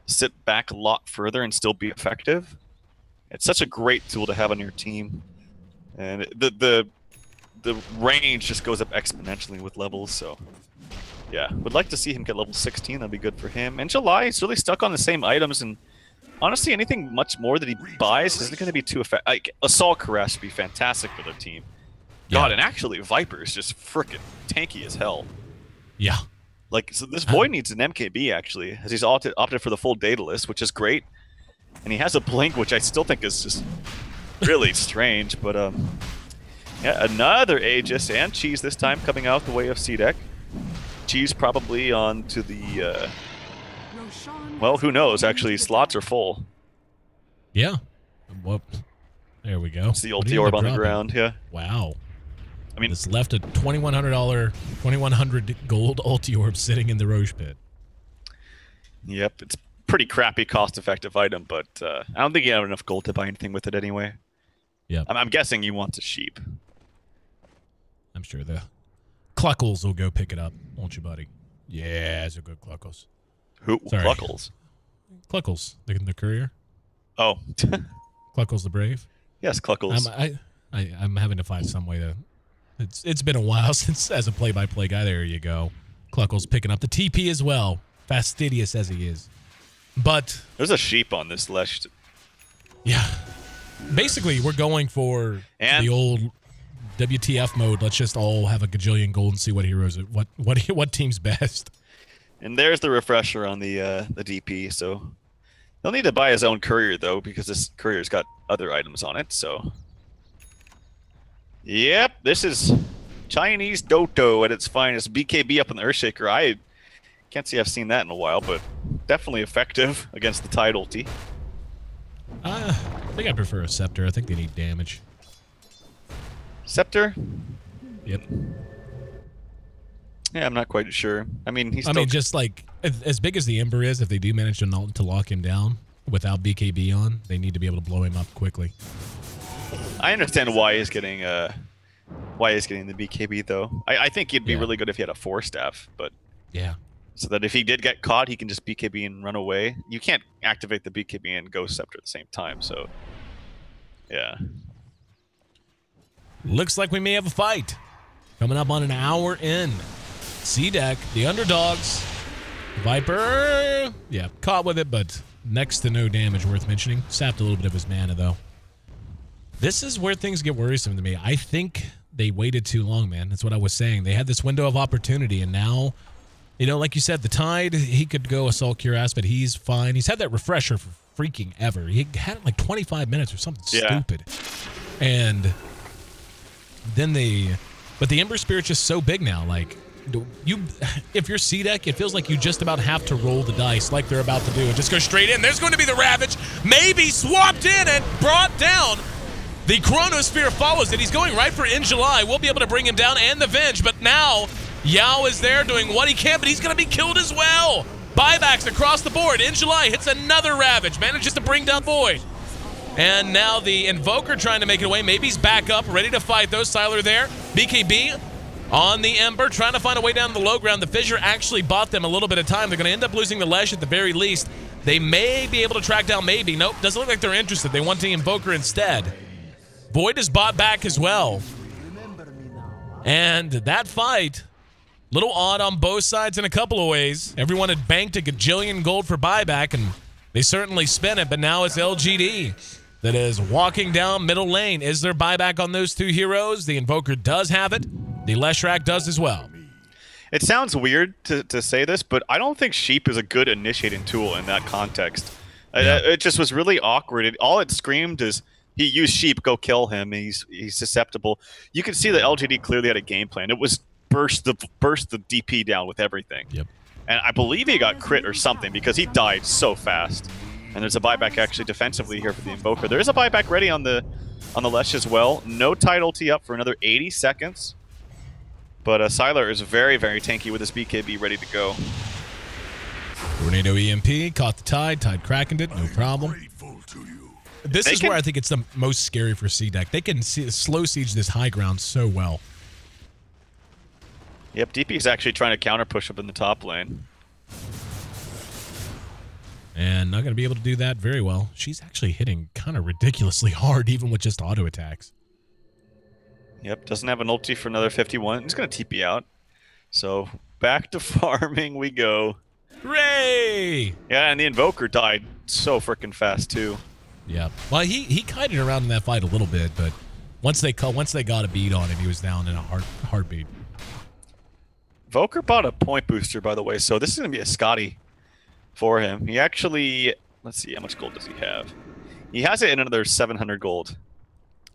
sit back a lot further and still be effective. It's such a great tool to have on your team. And the range just goes up exponentially with levels, so yeah, would like to see him get level 16. That'd be good for him. And July, he's really stuck on the same items, and honestly, anything much more that he buys isn't going to be too effective. Like, Assault Caress would be fantastic for their team. God, Yeah. and actually, Viper is just frickin' tanky as hell. Yeah. Like, so this Void needs an MKB, actually, as he's opted for the full Daedalus, which is great. And he has a Blink, which I still think is just really strange, but yeah, another Aegis and Cheese this time coming out the way of CDEC. Cheese probably on to the, well, who knows, actually, slots are full. Yeah. Well, there we go. It's the What did ulti he end orb up on the dropping? ground, yeah. Wow. I mean, It's left a $2,100 gold ulti orb sitting in the Roche pit. yep, it's pretty crappy cost-effective item, but I don't think you have enough gold to buy anything with it anyway. Yeah. I'm guessing you want a sheep. I'm sure the Cluckles will go pick it up, won't you, buddy? Yeah, it's a good Cluckles. Who? Sorry. Cluckles. Cluckles, the courier. Oh. Cluckles the Brave. Yes, Cluckles. I'm having to find some way to. It's been a while since as a play-by-play guy. There you go. Cluckles picking up the TP as well. Fastidious as he is, but There's a sheep on this list. yeah. Basically, we're going for And- the old WTF mode. Let's just all have a gajillion gold and see what heroes what team's best. And there's the refresher on the DP, so he'll need to buy his own courier though, because this courier's got other items on it, so. Yep, this is Chinese Doto at its finest. BKB up in the Earthshaker. I can't say I've seen that in a while, but definitely effective against the Tide ulti. I think I prefer a Scepter. I think they need damage. Scepter? Yep. Yeah, I'm not quite sure. I mean, he's I still... mean, just like as big as the Ember is, if they do manage to lock him down without BKB on, they need to be able to blow him up quickly. I understand why he's getting the BKB though. I think he'd be really good if he had a 4-staff, but Yeah. so that if he did get caught, he can just BKB and run away. You can't activate the BKB and Ghost Scepter at the same time, so yeah. Looks like we may have a fight coming up on an hour in. CDEC, the underdogs. Viper, yeah, caught with it, but next to no damage worth mentioning. Sapped a little bit of his mana, though. This is where things get worrisome to me. I think they waited too long, man. That's what I was saying. They had this window of opportunity, and now, you know, like you said, the Tide, he could go Assault Cuirass, but he's fine. He's had that refresher for freaking ever. He had it like 25 minutes or something stupid. And then but the Ember Spirit's just so big now. Like, if you're CDEC, it feels like you just about have to roll the dice like they're about to do and just go straight in. There's going to be the Ravage, maybe swapped in and brought down. The Chronosphere follows it. He's going right for In July. We'll be able to bring him down and the Venge, but now Yao is there doing what he can, but he's going to be killed as well. Buybacks across the board. In July hits another Ravage, manages to bring down Void. And now the Invoker trying to make it away. Maybe he's back up, ready to fight those. Siler there. BKB on the Ember, trying to find a way down the low ground. The Fissure actually bought them a little bit of time. They're going to end up losing the Lesh at the very least. They may be able to track down, maybe. Nope, doesn't look like they're interested. They want the Invoker instead. Void is bought back as well. And that fight Little odd on both sides in a couple of ways. Everyone had banked a gajillion gold for buyback, and they certainly spent it, but now it's LGD that is walking down middle lane. Is there buyback on those two heroes? The Invoker does have it. The Leshrac does as well. It sounds weird to say this, but I don't think Sheep is a good initiating tool in that context. Yeah. It just was really awkward. All it screamed is, he used Sheep, go kill him. He's susceptible. You can see that LGD clearly had a game plan. It was burst the DP down with everything. Yep. And I believe he got crit or something because he died so fast. And there's a buyback actually defensively here for the Invoker. There is a buyback ready on the Lesh as well. No tide ulti up for another 80 seconds. But Sylar is very, very tanky with his BKB ready to go. Tornado EMP, caught the tide, tide cracking it, no problem. Grateful to you. This is where I think it's the most scary for CDEC. They can slow siege this high ground so well. Yep, DP is actually trying to counter push up in the top lane. And not going to be able to do that very well. She's actually hitting kind of ridiculously hard, even with just auto attacks. Yep, doesn't have an ulti for another 51. He's going to TP out. So back to farming we go. Hooray! Yeah, and the Invoker died so freaking fast too. Yeah. Well, he kited around in that fight a little bit, but once they got a beat on him, he was down in a heartbeat. Invoker bought a point booster, by the way, so this is going to be a Scotty for him. He actually, let's see, how much gold does he have? He has it in another 700 gold.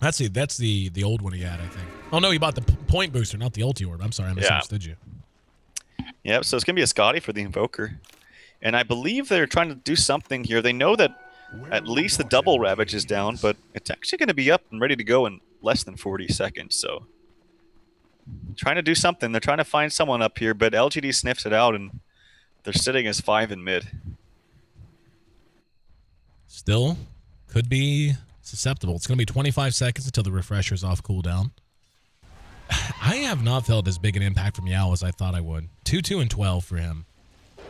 That's the old one he had, I think. Oh no, he bought the point booster, not the ulti orb. I'm sorry, I misunderstood you. Yep, so it's going to be a Scotty for the Invoker. And I believe they're trying to do something here. They know that at least the double Ravage is down, but it's actually going to be up and ready to go in less than 40 seconds, so... Trying to do something. They're trying to find someone up here, but LGD sniffs it out, and they're sitting as 5 in mid. Still could be susceptible. It's going to be 25 seconds until the refresher's off cooldown. I have not felt as big an impact from Yao as I thought I would. 2-2 and 12 for him.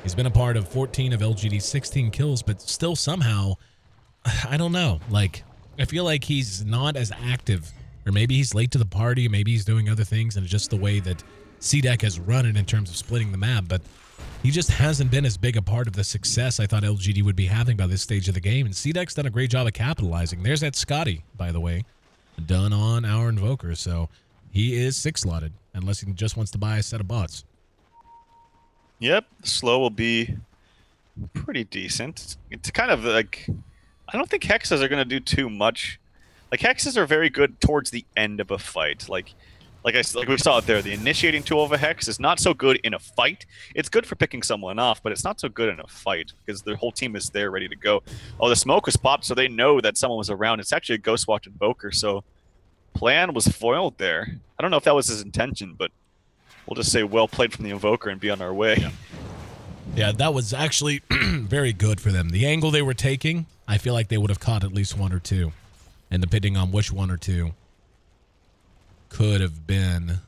He's been a part of 14 of LGD's 16 kills, but still somehow, I don't know. Like, I feel like he's not as active. Or maybe he's late to the party, maybe he's doing other things, and it's just the way that CDEC has run it in terms of splitting the map, but he just hasn't been as big a part of the success I thought LGD would be having by this stage of the game, and CDEC's done a great job of capitalizing. There's that Scotty, by the way, done on our Invoker, so he is 6-slotted, unless he just wants to buy a set of bots. Yep, slow will be pretty decent. It's kind of like, I don't think Hexes are going to do too much. Like, Hexes are very good towards the end of a fight. Like we saw it there, the initiating tool of a Hex is not so good in a fight. It's good for picking someone off, but it's not so good in a fight because their whole team is there ready to go. Oh, the smoke was popped, so they know that someone was around. It's actually a Ghostwatch Invoker, so plan was foiled there. I don't know if that was his intention, but we'll just say well played from the Invoker and be on our way. Yeah, that was actually very good for them. The angle they were taking, I feel like they would have caught at least one or two. And depending on which one or two, could have been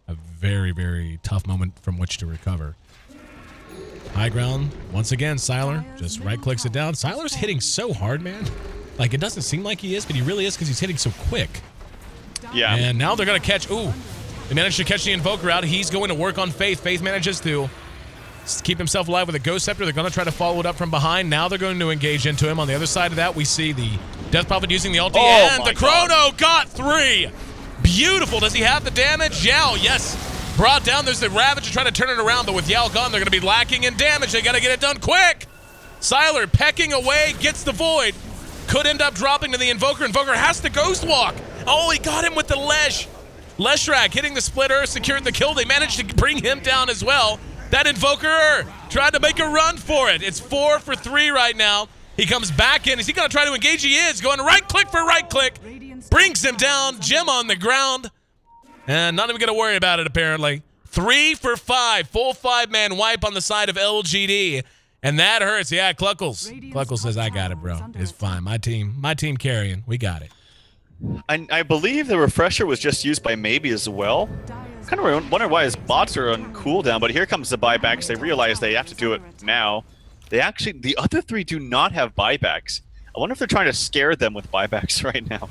a very, very tough moment from which to recover. High ground, once again, Sylar just right-clicks it down. Sylar's hitting so hard, man. Like, it doesn't seem like he is, but he really is because he's hitting so quick. Yeah. And now they're going to catch... Ooh, they managed to catch the Invoker out. He's going to work on Faith. Faith manages to keep himself alive with a Ghost Scepter. They're going to try to follow it up from behind. Now they're going to engage into him. On the other side of that, we see the Death Prophet using the ulti, and the Chrono got 3. Beautiful. Does he have the damage? Yao, yes. Brought down. There's the Ravager trying to turn it around, but with Yao gone, they're going to be lacking in damage. They got to get it done quick. Sylar pecking away, gets the Void. Could end up dropping to the Invoker. Invoker has to Ghost Walk. Oh, he got him with the Lesh. Leshrac hitting the splitter, secured the kill. They managed to bring him down as well. That Invoker tried to make a run for it. It's 4 for 3 right now. He comes back in. Is he going to try to engage? He is. Going right-click for right-click. Brings him down. Gem on the ground. And not even going to worry about it, apparently. 3 for 5. Full 5-man wipe on the side of LGD. And that hurts. Yeah, Cluckles. Cluckles says, I got it, bro. It's fine. My team carrying. We got it. I believe the refresher was just used by Maybe as well. Kind of wonder why his bots are on cooldown, but here comes the buybacks. They realize they have to do it now. The other 3 do not have buybacks. I wonder if they're trying to scare them with buybacks right now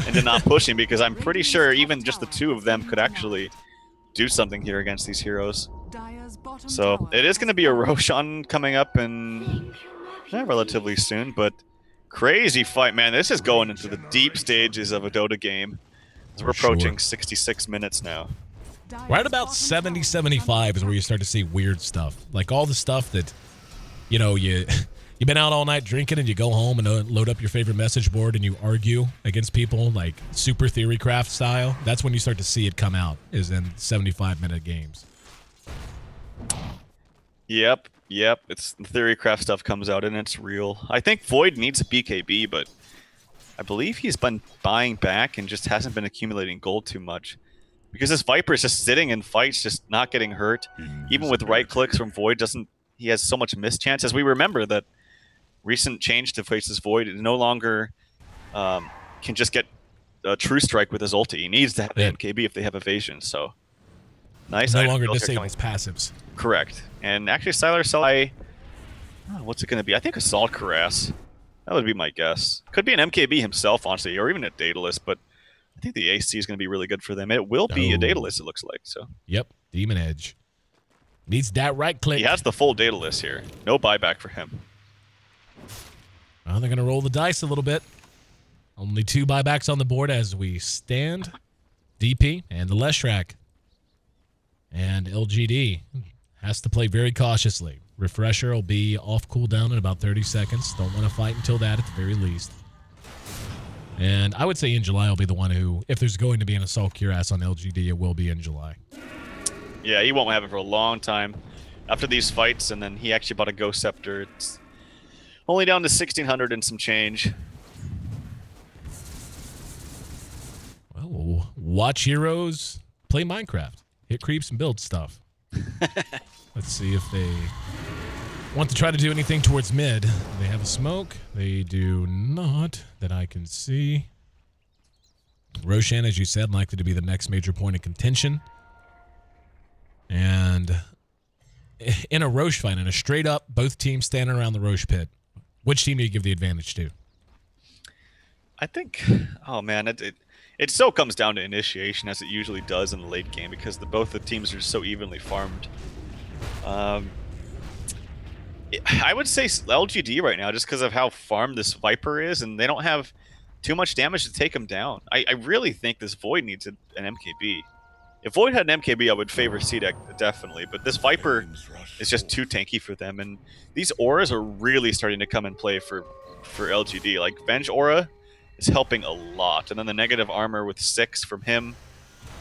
into not pushing, because I'm pretty sure even just the 2 of them could actually do something here against these heroes. Dire's bottom So tower it is has going to be a fallen. Roshan coming up in relatively soon, but crazy fight, man. This is going into the deep stages of a Dota game. So we're approaching 66 minutes now. Dire's Right about bottom 70, tower 75 is where you start to see weird stuff. Like all the stuff that, you know, you've been out all night drinking and you go home and load up your favorite message board and you argue against people like super theorycraft style. That's when you start to see it come out, is in 75-minute games. Yep. It's the theorycraft stuff comes out and it's real. I think Void needs a BKB, but I believe he's been buying back and just hasn't been accumulating gold too much. Because this Viper is just sitting in fights, just not getting hurt. Even with right clicks from Void, he has so much mischance. As we remember that recent change to Faceless Void is no longer can just get a true strike with his ulti. He needs to have the MKB if they have evasion. So nice. No longer disables passives. Correct. And actually, what's it going to be? I think Assault Caress. That would be my guess. Could be an MKB himself, honestly, or even a Daedalus, but I think the AC is going to be really good for them. It will be a Daedalus, it looks like. So. Yep, Demon Edge. Needs that right click. He has the full Daedalus here. No buyback for him. Well, they're going to roll the dice a little bit. Only 2 buybacks on the board as we stand. DP and the Leshrac. And LGD has to play very cautiously. Refresher will be off cooldown in about 30 seconds. Don't want to fight until that at the very least. And I would say in July will be the one who, if there's going to be an Assault Cuirass on LGD, it will be in July. Yeah, he won't have it for a long time. After these fights, and then he actually bought a Ghost Scepter. It's only down to 1,600 and some change. Well, we'll watch heroes play Minecraft. Hit creeps and build stuff. Let's see if they want to try to do anything towards mid. They have a smoke. They do not, that I can see. Roshan, as you said, likely to be the next major point of contention. And in a Roche fight, in a straight up, both teams standing around the Roche pit, which team do you give the advantage to? I think, oh man, it still comes down to initiation, as it usually does in the late game, because both the teams are so evenly farmed. I would say LGD right now, just because of how farmed this Viper is, and they don't have too much damage to take him down. I really think this Void needs an MKB. If Void had an MKB, I would favor CDEC definitely, but this Viper is just too tanky for them, and these auras are really starting to come in play for LGD. Like, Venge Aura is helping a lot, and then the negative armor with 6 from him,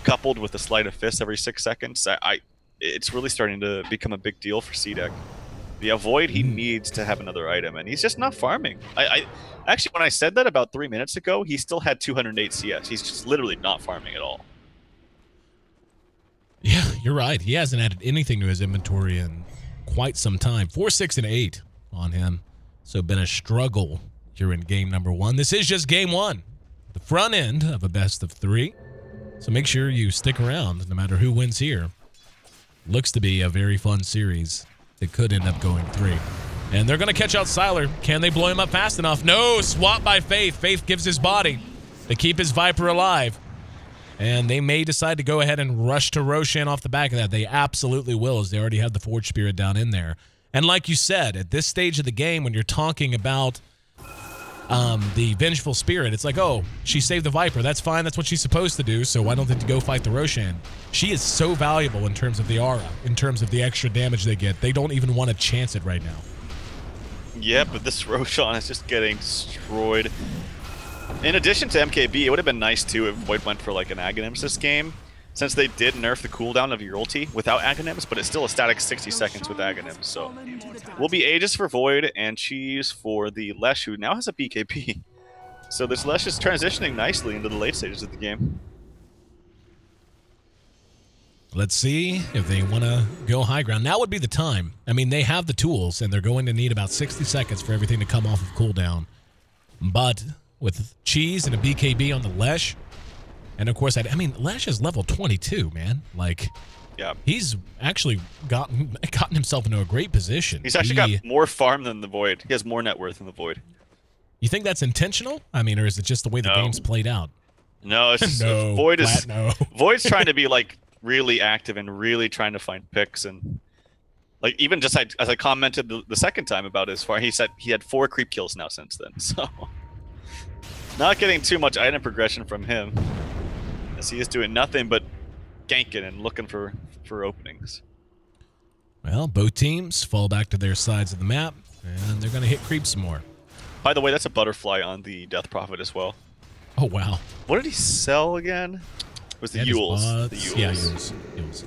coupled with the Sleight of Fist every 6 seconds, it's really starting to become a big deal for CDEC. Yeah, Void, he needs to have another item, and he's just not farming. Actually, when I said that about 3 minutes ago, he still had 208 CS. He's just literally not farming at all. Yeah, you're right. He hasn't added anything to his inventory in quite some time. 4, 6, and 8 on him. So been a struggle here in game number 1. This is just game 1, the front end of a best of 3. So make sure you stick around no matter who wins here. Looks to be a very fun series. It could end up going 3. And they're going to catch out Sylar. Can they blow him up fast enough? No, swap by Faith. Faith gives his body to keep his Viper alive. And they may decide to go ahead and rush to Roshan off the back of that. They absolutely will, as they already have the Forge Spirit down in there. And like you said, at this stage of the game, when you're talking about the Vengeful Spirit, it's like, oh, she saved the Viper. That's fine. That's what she's supposed to do. So why don't they go fight the Roshan? She is so valuable in terms of the aura, in terms of the extra damage they get. They don't even want to chance it right now. Yeah, but this Roshan is just getting destroyed. In addition to MKB, it would have been nice too if Void went for like an Aghanims this game, since they did nerf the cooldown of your ulti without Aghanims, but it's still a static 60 seconds with Aghanims. So will be Aegis for Void and Cheese for the Lesh, who now has a BKB. So this Lesh is transitioning nicely into the late stages of the game. Let's see if they want to go high ground. Now would be the time. I mean, they have the tools, and they're going to need about 60 seconds for everything to come off of cooldown. But with Cheese and a BKB on the Lesh, and of course, I mean, Lesh is level 22, man. Like, yeah, he's actually gotten himself into a great position. He's actually got more farm than the Void. He has more net worth than the Void. You think that's intentional? I mean, or is it just the way the game's played out? No, it's just, no, Void is no. Void's trying to be like really active and really trying to find picks. And like even just as I commented the second time about his farm, he said he had 4 creep kills now since then. So not getting too much item progression from him, as he is doing nothing but ganking and looking for openings. Well, both teams fall back to their sides of the map, and they're going to hit creep some more. By the way, that's a butterfly on the Death Prophet as well. Oh, wow. What did he sell again? It was the Yules. The Yules. Yeah, Yules.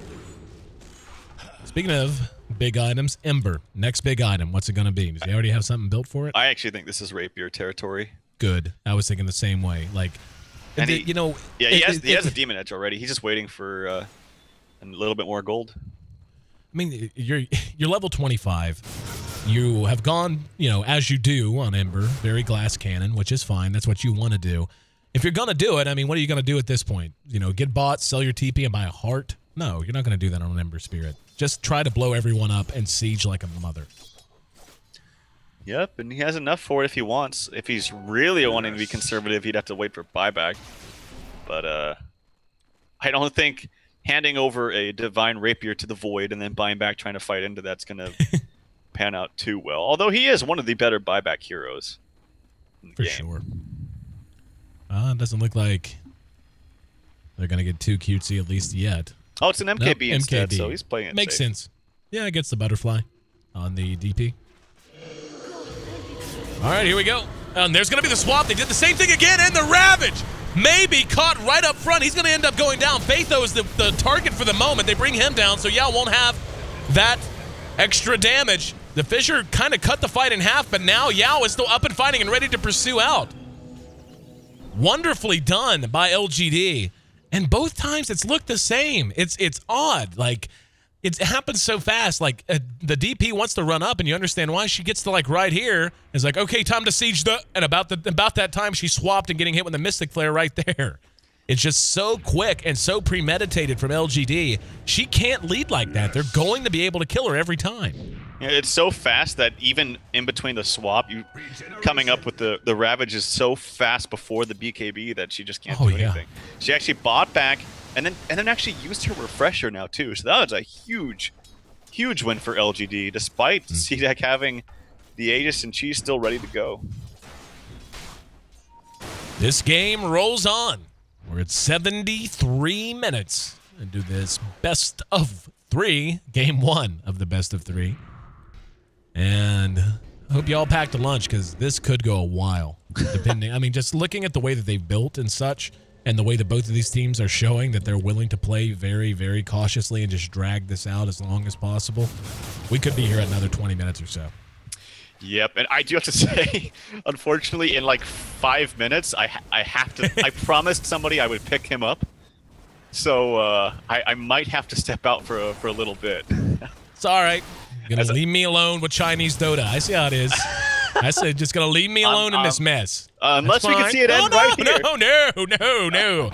Speaking of big items, Ember. Next big item. What's it going to be? Does he already have something built for it? I actually think this is Rapier territory. Good. I was thinking the same way. Like, and you know... Yeah, he has a Demon Edge already. He's just waiting for a little bit more gold. I mean, you're level 25. You have gone, you know, as you do on Ember, very glass cannon, which is fine. That's what you want to do. If you're going to do it, I mean, what are you going to do at this point? You know, get bots, sell your TP, and buy a heart? No, you're not going to do that on Ember Spirit. Just try to blow everyone up and siege like a mother. Yep, and he has enough for it if he wants. If he's really wanting to be conservative, he'd have to wait for buyback. But I don't think handing over a Divine Rapier to the Void and then buying back trying to fight into that's going to pan out too well. Although he is one of the better buyback heroes in the For game. sure. It doesn't look like they're going to get too cutesy, at least yet. Oh, it's an MKB Nope, instead, MKB. so he's playing it Makes safe. sense. Yeah, it gets the butterfly on the DP. All right, here we go. And there's going to be the swap. They did the same thing again, and the Ravage maybe caught right up front. He's going to end up going down. Phaetho is the target for the moment. They bring him down, so Yao won't have that extra damage. The Fissure kind of cut the fight in half, but now Yao is still up and fighting and ready to pursue out. Wonderfully done by LGD. And both times it's looked the same. It's odd. Like, it happens so fast. Like, the DP wants to run up, and you understand why. She gets to, like, right here. It's like, okay, time to siege the... And about that time, she swapped and getting hit with the Mystic Flare right there. It's just so quick and so premeditated from LGD. She can't lead like that. They're going to be able to kill her every time. Yeah, it's so fast that even in between the swap, you coming up with the Ravage is so fast before the BKB that she just can't do anything. She actually bought back and then actually used her refresher now too. So that was a huge win for LGD, despite CDEC having the Aegis and she's still ready to go. This game rolls on. We're at 73 minutes into this best of 3, game 1 of the best of 3. And I hope you all packed a lunch, because this could go a while, depending. I mean, just looking at the way that they've built and such, and the way that both of these teams are showing that they're willing to play very, very cautiously and just drag this out as long as possible, we could be here another 20 minutes or so. Yep, and I do have to say, unfortunately, in like 5 minutes, I have to. I promised somebody I would pick him up, so I might have to step out for a little bit. It's all right. You're gonna leave me alone with Chinese Dota. I see how it is. I said, just gonna leave me alone in this mess. Unless we can see it end right here. No.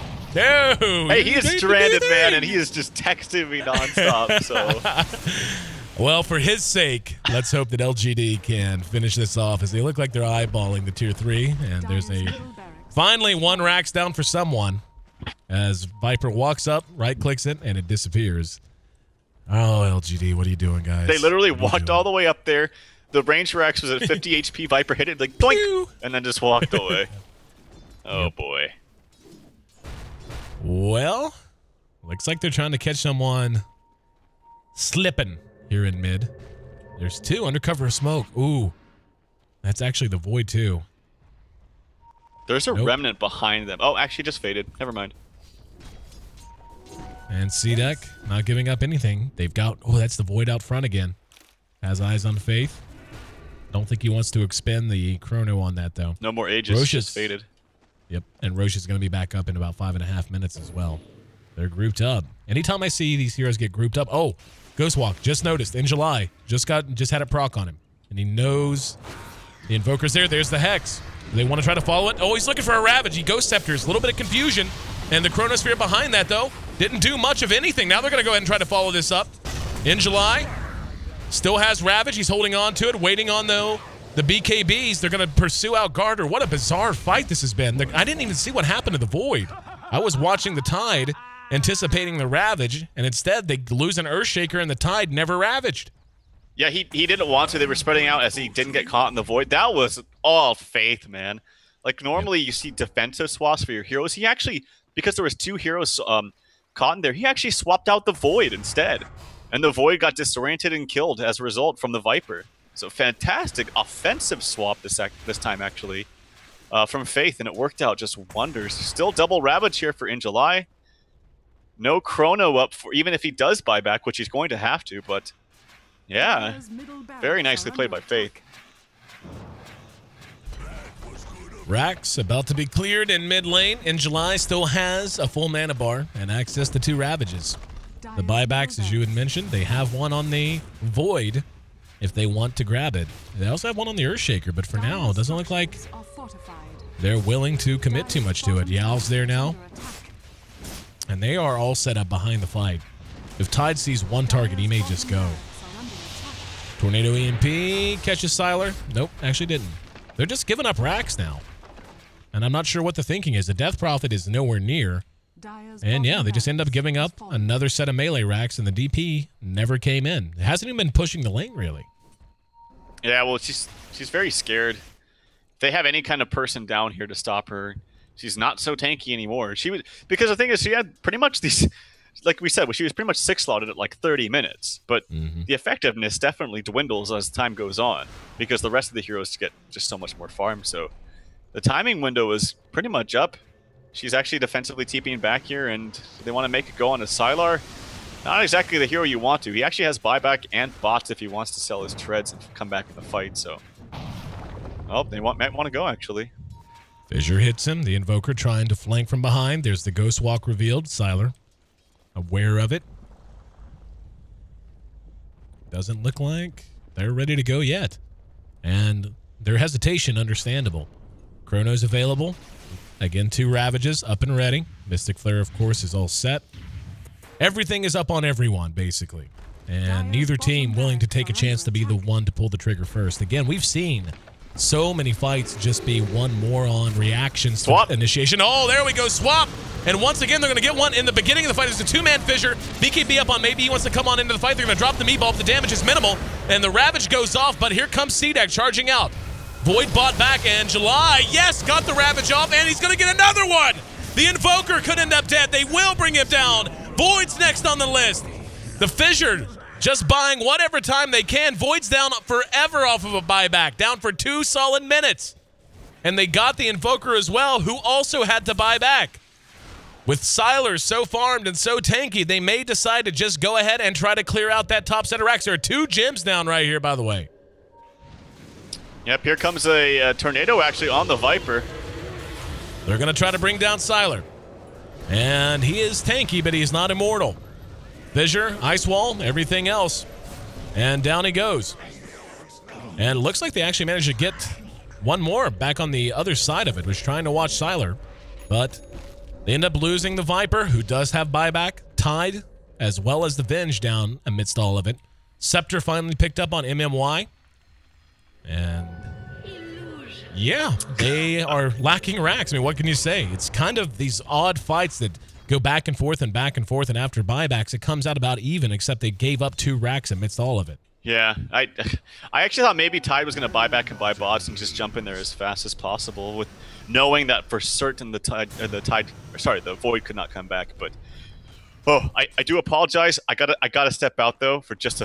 Hey, he is stranded, man, and he is just texting me nonstop. So. Well, for his sake, let's hope that LGD can finish this off, as they look like they're eyeballing the tier 3, and there's finally one racks down for someone, as Viper walks up, right-clicks it, and it disappears. Oh, LGD, what are you doing, guys? They literally walked all the way up there. The range racks was at 50 HP. Viper hit it, like, doink, and then just walked away. Oh, boy. Well, looks like they're trying to catch someone slipping here in mid. There's 2 under cover of smoke. Ooh, that's actually the Void, too. There's a remnant behind them. Oh, actually just faded. Never mind. And CDEC not giving up anything. They've got... Oh, that's the Void out front again. Has eyes on Faith. Don't think he wants to expend the chrono on that, though. No more Aegis. Roche just faded. Yep, and Roche is going to be back up in about 5.5 minutes as well. They're grouped up. Anytime I see these heroes get grouped up... Oh, Ghostwalk, just noticed in July. Just had a proc on him. And he knows the Invoker's there. There's the Hex. Do they want to try to follow it? Oh, he's looking for a Ravage. He Ghost Scepters. A little bit of confusion. And the Chronosphere behind that, though, didn't do much of anything. Now they're going to go ahead and try to follow this up. In July, still has Ravage. He's holding on to it, waiting on, though, the BKBs. They're going to pursue out Garter. What a bizarre fight this has been. I didn't even see what happened to the Void. I was watching the Tide, anticipating the Ravage, and instead they lose an Earthshaker and the Tide never Ravaged. Yeah, he didn't want to. They were spreading out as he didn't get caught in the Void. That was all faith, man. Like, normally you see defensive swaps for your heroes. He actually, because there was 2 heroes caught in there, he actually swapped out the Void instead. And the Void got disoriented and killed as a result from the Viper. So fantastic offensive swap this time, actually, from Faith, and it worked out just wonders. Still double Ravage here for In July. No Chrono up for, even if he does buy back, which he's going to have to, but yeah, very nicely played by Faith. Rax about to be cleared in mid lane. In July still has a full mana bar and access to 2 Ravages. The buybacks, as you had mentioned, they have one on the Void if they want to grab it. They also have one on the Earthshaker, but for now, it doesn't look like they're willing to commit too much to it. Yao's there now, and they are all set up behind the fight. If Tide sees one target, he may just go. Tornado EMP catches Sylar. Nope, actually didn't. They're just giving up Rax now. And I'm not sure what the thinking is. The Death Prophet is nowhere near. And yeah, they just end up giving up another set of melee racks, and the DP never came in. It hasn't even been pushing the lane, really. Yeah, well, she's very scared. If they have any kind of person down here to stop her, she's not so tanky anymore. Because the thing is, she had pretty much these, like we said, she was pretty much 6-slotted at like 30 minutes. But the effectiveness definitely dwindles as time goes on, because the rest of the heroes get just so much more farm. So the timing window is pretty much up. She's actually defensively TPing back here, and they want to make it go on to Sylar. Not exactly the hero you want to. He actually has buyback and bots if he wants to sell his treads and come back in the fight, so... Oh, they might want to go, actually. Fissure hits him. The Invoker trying to flank from behind. There's the Ghost Walk revealed. Sylar, aware of it. Doesn't look like they're ready to go yet. And their hesitation, understandable. Chrono's available. Again, 2 Ravages up and ready. Mystic Flare, of course, is all set. Everything is up on everyone, basically. And neither team willing to take a chance to be the one to pull the trigger first. Again, we've seen so many fights just be one more on reactions to Swap. initiation. Oh, there we go, swap. And once again, they're going to get one in the beginning of the fight. It's a 2-man Fissure. BKB up on, maybe he wants to come on into the fight. They're going to drop the meatball, but the damage is minimal. And the Ravage goes off, but here comes CDEC charging out. Void bought back, and July, yes, got the Ravage off, and he's going to get another one. The Invoker could end up dead. They will bring him down. Void's next on the list. The Fissure just buying whatever time they can. Void's down forever off of a buyback, down for 2 solid minutes. And they got the Invoker as well, who also had to buy back. With Sylar so farmed and so tanky, they may decide to just go ahead and try to clear out that top center racks. There are 2 gems down right here, by the way. Yep, here comes a tornado actually on the Viper. They're going to try to bring down Sylar. And he is tanky, but he's not immortal. Fissure, Ice Wall, everything else. And down he goes. And it looks like they actually managed to get one more back on the other side of it, was trying to watch Sylar. But they end up losing the Viper, who does have buyback, Tide, as well as the Venge down amidst all of it. Scepter finally picked up on MMY. And yeah, they are lacking racks. I mean, what can you say? It's kind of these odd fights that go back and forth, and after buybacks, it comes out about even, except they gave up 2 racks amidst all of it. Yeah, I actually thought maybe Tide was going to buy back and buy bots and just jump in there as fast as possible, with knowing that for certain the Void could not come back. But oh, I do apologize. I gotta step out though for just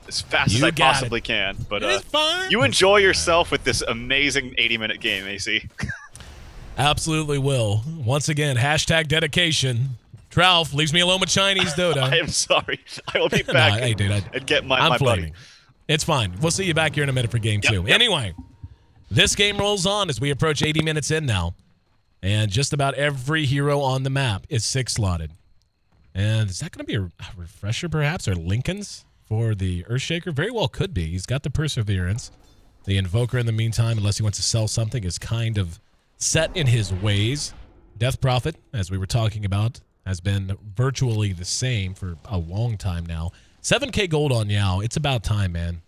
as fast as I possibly can. But it's fine. You enjoy yourself with this amazing 80-minute game, AC. Absolutely will. Once again, hashtag dedication. Trouf leaves me alone with Chinese Dota. I am sorry. I will be back hey, dude, and get my buddy. It's fine. We'll see you back here in a minute for game 2. Yep. Anyway, this game rolls on as we approach 80 minutes in now. And just about every hero on the map is 6-slotted. And is that going to be a refresher, perhaps, or Lincoln's for the Earthshaker? Very well could be. He's got the Perseverance. The Invoker, in the meantime, unless he wants to sell something, is kind of set in his ways. Death Prophet, as we were talking about, has been virtually the same for a long time now. 7K gold on Yao. It's about time, man.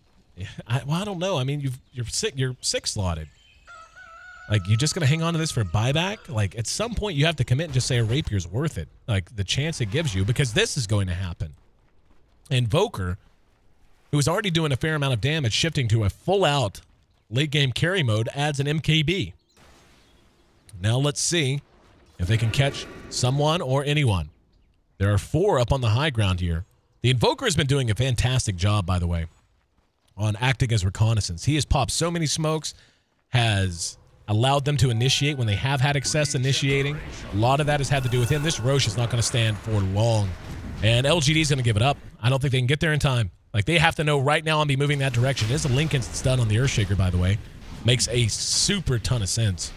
I don't know. I mean, you're 6-slotted. Like, you're just going to hang on to this for buyback? Like, at some point, you have to commit and just say a Rapier's worth it. Like, the chance it gives you, because this is going to happen. Invoker, who is already doing a fair amount of damage, shifting to a full-out late-game carry mode, adds an MKB. Now let's see if they can catch someone or anyone. There are 4 up on the high ground here. The Invoker has been doing a fantastic job, by the way, on acting as reconnaissance. He has popped so many smokes, has allowed them to initiate when they have had success initiating. A lot of that has had to do with him. This Roche is not going to stand for long. And LGD is going to give it up. I don't think they can get there in time. Like, they have to know right now and be moving that direction. It is a Lincoln's stun on the Earthshaker, by the way. Makes a super ton of sense.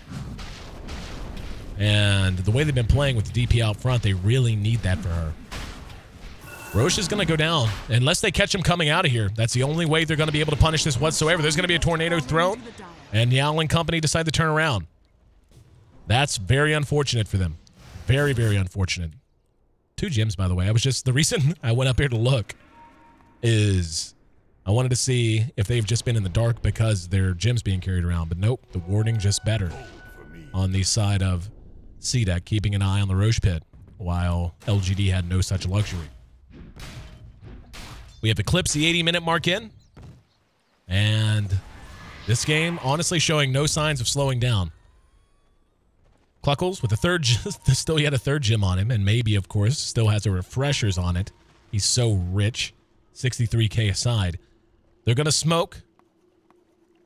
And the way they've been playing with the DP out front, they really need that for her. Roche is going to go down. Unless they catch him coming out of here, that's the only way they're going to be able to punish this whatsoever. There's going to be a tornado thrown, and Yao and company decide to turn around. That's very unfortunate for them. Very, very unfortunate. 2 gems, by the way. The reason I went up here to look is I wanted to see if they've just been in the dark because their gems being carried around. But nope, the warding just better on the side of CDEC, keeping an eye on the Roche pit, while LGD had no such luxury. We have eclipsed the 80-minute mark in, and this game honestly showing no signs of slowing down. Cluckles with a third, still yet a 3rd gem on him, and maybe, of course, still has the refreshers on it. He's so rich. 63k aside. They're going to smoke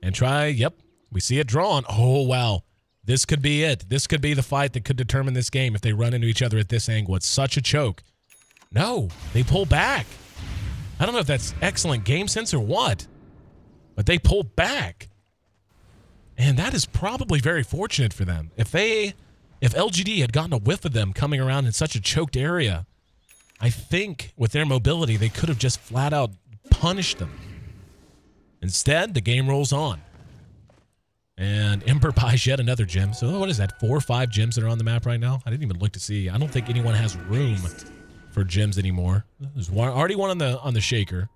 and try. Yep, we see it drawn. Oh, wow. This could be it. This could be the fight that could determine this game if they run into each other at this angle. It's such a choke. No, they pull back. I don't know if that's excellent game sense or what, but they pull back. And that is probably very fortunate for them. If LGD had gotten a whiff of them coming around in such a choked area, I think with their mobility, they could have just flat out punished them. Instead, the game rolls on. And Ember buys yet another gem. So what is that, 4 or 5 gems that are on the map right now? I didn't even look to see. I don't think anyone has room for gems anymore. There's already 1 on the Shaker.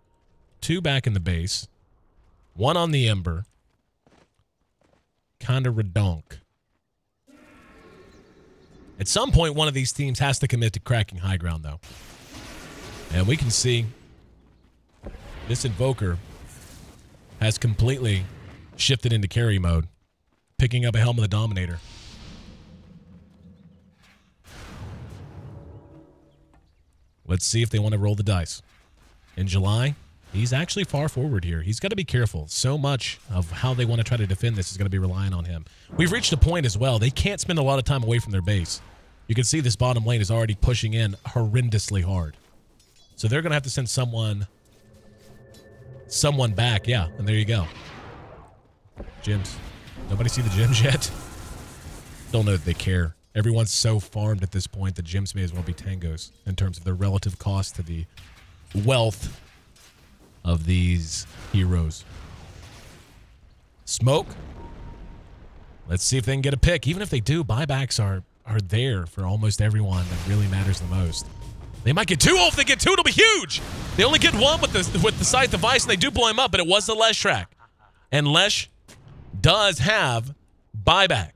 2 back in the base. 1 on the Ember. Kind of redonk. At some point, one of these teams has to commit to cracking high ground, though. And we can see this Invoker has completely shifted into carry mode, picking up a Helm of the Dominator. Let's see if they want to roll the dice. In July, he's actually far forward here. He's got to be careful. So much of how they want to try to defend this is going to be relying on him. We've reached a point as well. They can't spend a lot of time away from their base. You can see this bottom lane is already pushing in horrendously hard. So they're going to have to send someone back. Yeah, and there you go. Gems. Nobody see the gems yet? Don't know that they care. Everyone's so farmed at this point that gems may as well be tangos in terms of their relative cost to the wealth of these heroes. Smoke. Let's see if they can get a pick. Even if they do, buybacks are there for almost everyone that really matters the most. They might get 2. Oh, if they get 2, it'll be huge. They only get 1 with the scythe device, and they do blow him up, but it was the Lesh track. And Lesh does have buyback.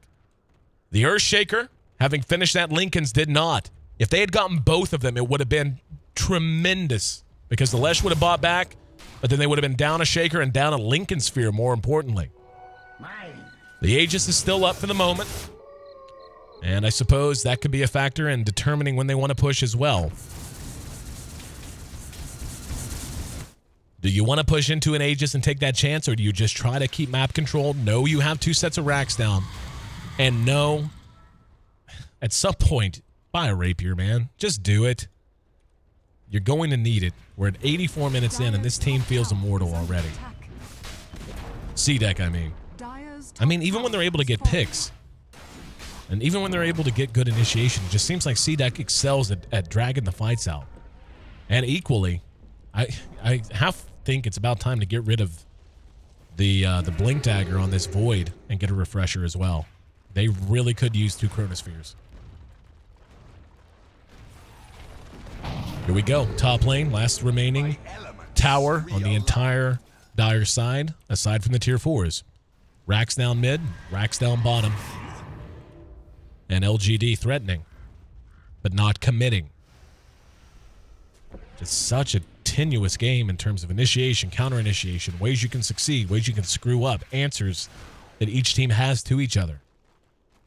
The Earthshaker, having finished that, Lincoln's did not. If they had gotten both of them, it would have been tremendous because the Lesh would have bought back, but then they would have been down a Shaker and down a Lincoln Sphere, more importantly. The Aegis is still up for the moment, and I suppose that could be a factor in determining when they want to push as well. Do you want to push into an Aegis and take that chance, or do you just try to keep map control? No, you have 2 sets of racks down. And no, at some point, buy a Rapier, man. Just do it. You're going to need it. We're at 84 minutes in, and this team feels immortal already. CDEC, I mean. Even when they're able to get picks, and even when they're able to get good initiation, it just seems like CDEC excels at dragging the fights out. And equally, I half think it's about time to get rid of the Blink Dagger on this Void and get a refresher as well. They really could use 2 Chronospheres. Here we go. Top lane, last remaining tower on the entire Dire side, aside from the tier 4s. Racks down mid, racks down bottom. And LGD threatening, but not committing. Just such a tenuous game in terms of initiation, counter-initiation, ways you can succeed, ways you can screw up, answers that each team has to each other.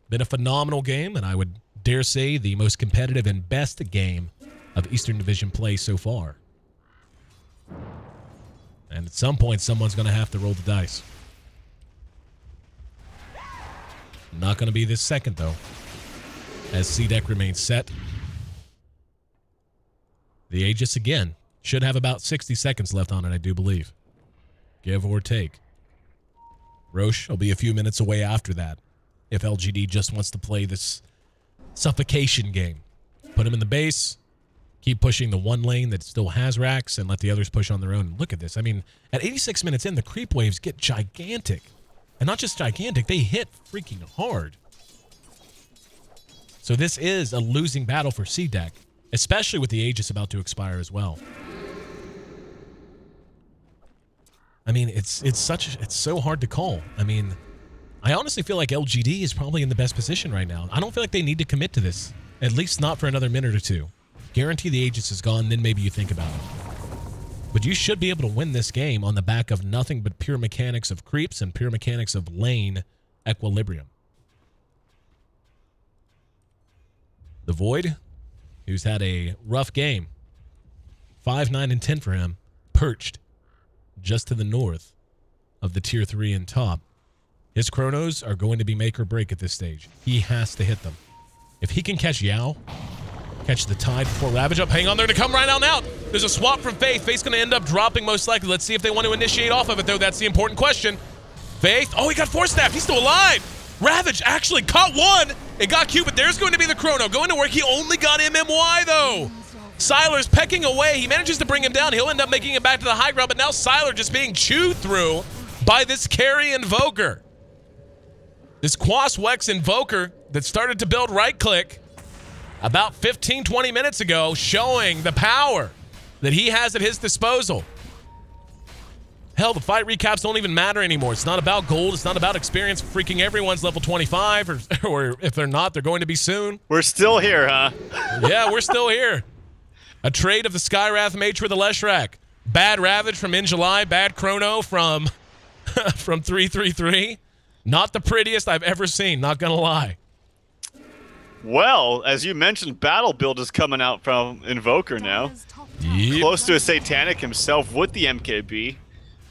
Been a phenomenal game, and I would dare say the most competitive and best game of Eastern Division play so far. And at some point, someone's going to have to roll the dice. Not going to be this second, though, as CDEC remains set. The Aegis, again, should have about 60 seconds left on it, I do believe. Give or take. Roche will be a few minutes away after that, if LGD just wants to play this suffocation game. Put him in the base, keep pushing the one lane that still has racks, and let the others push on their own. Look at this. I mean, at 86 minutes in, the creep waves get gigantic. And not just gigantic, they hit freaking hard. So this is a losing battle for CDEC, especially with the Aegis about to expire as well. I mean, it's so hard to call. I mean, I honestly feel like LGD is probably in the best position right now. I don't feel like they need to commit to this, at least not for another minute or two. Guarantee the Aegis is gone, then maybe you think about it. But you should be able to win this game on the back of nothing but pure mechanics of creeps and pure mechanics of lane equilibrium. The Void, who's had a rough game, 5, 9, and 10 for him, perched just to the north of the tier 3 and top. His chronos are going to be make or break at this stage. He has to hit them. If he can catch Yao, catch the tide before Ravage up, hang on there to come right on out. There's a swap from Faith. Faith's going to end up dropping most likely. Let's see if they want to initiate off of it, though. That's the important question. Faith, oh, he got force staffed. He's still alive. Ravage actually caught one. It got Q, but there's going to be the chrono. Going to work. He only got MMY, though. Sylar's pecking away. He manages to bring him down. He'll end up making it back to the high ground, but now Sylar just being chewed through by this carry Invoker. This Quas Wex Invoker that started to build right-click about 15, 20 minutes ago, showing the power that he has at his disposal. Hell, the fight recaps don't even matter anymore. It's not about gold. It's not about experience. Freaking everyone's level 25, or if they're not, they're going to be soon. We're still here, huh? Yeah, we're still here. A trade of the Skywrath Mage for the Leshrac. Bad Ravage from In July. Bad Chrono from 333. Not the prettiest I've ever seen, not gonna lie. Well, as you mentioned, Battle Build is coming out from Invoker now. Yep. Close to a Satanic himself with the MKB.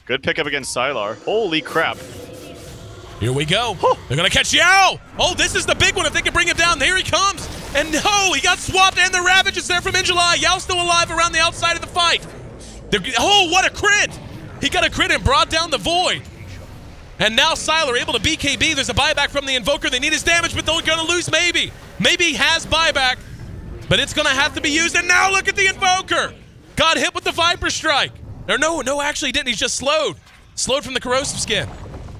Good pickup against Sylar. Holy crap. Here we go. They're going to catch Yao. Oh, this is the big one if they can bring him down. Here he comes. And no, he got swapped and the Ravage is there from In July. Yao's still alive around the outside of the fight. Oh, what a crit. He got a crit and brought down the Void. And now Sylar able to BKB. There's a buyback from the Invoker. They need his damage, but they're going to lose maybe. Maybe he has buyback, but it's going to have to be used. And now look at the Invoker. Got hit with the Viper Strike. Or no, actually he didn't. He's just slowed. Slowed from the Corrosive Skin.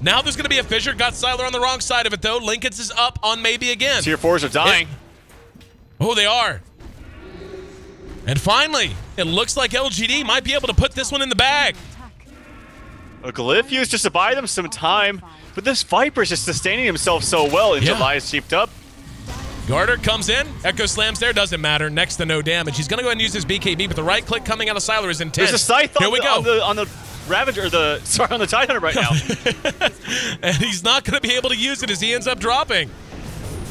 Now there's going to be a fissure. Got Sylar on the wrong side of it, though. Lincoln's is up on maybe again. Tier 4s are dying. Oh, they are. And finally, it looks like LGD might be able to put this one in the bag. A Glyph used just to buy them some time, but this Viper's just sustaining himself so well. In July is cheaped up. Garter comes in. Echo slams there. Doesn't matter. Next to no damage. He's going to go ahead and use his BKB, but the right click coming out of Sylar is intense. There's a Scythe Here we go. on the Ravager, on the Tidehunter right now. And he's not going to be able to use it as he ends up dropping.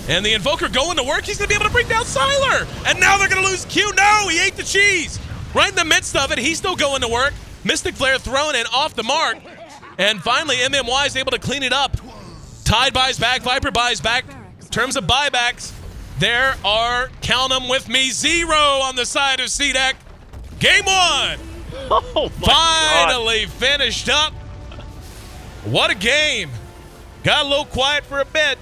And the Invoker going to work. He's going to be able to bring down Sylar. And now they're going to lose Q. No, he ate the cheese. Right in the midst of it, he's still going to work. Mystic Flare thrown and off the mark. And finally, MMY is able to clean it up. Tide buys back. Viper buys back. In terms of buybacks, there are, count them with me, 0 on the side of CDEC. Game 1. Oh my Finally God. Finished up. What a game. Got a little quiet for a bit.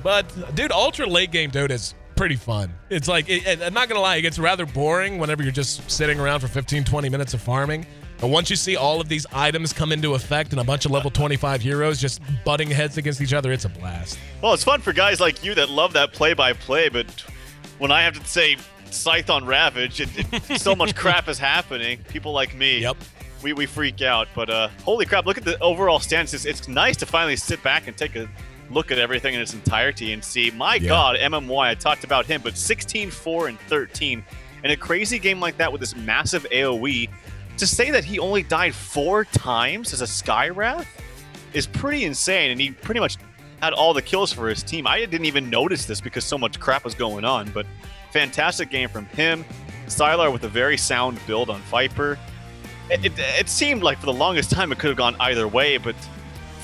But, dude, ultra late game Dota is pretty fun. It's like, I'm not going to lie, it gets rather boring whenever you're just sitting around for 15, 20 minutes of farming. And once you see all of these items come into effect and a bunch of level 25 heroes just butting heads against each other, it's a blast. Well, it's fun for guys like you that love that play-by-play, but when I have to say Scythe on Ravage, so much crap is happening. People like me. Yep. we freak out. But holy crap, look at the overall stance. It's nice to finally sit back and take a look at everything in its entirety and see, my God, MMY, I talked about him, but 16, 4, and 13. In a crazy game like that with this massive AoE, to say that he only died 4 times as a Skywrath is pretty insane, and he pretty much had all the kills for his team. I didn't even notice this because so much crap was going on, but fantastic game from him. Sylar with a very sound build on Viper. It seemed like for the longest time it could have gone either way, but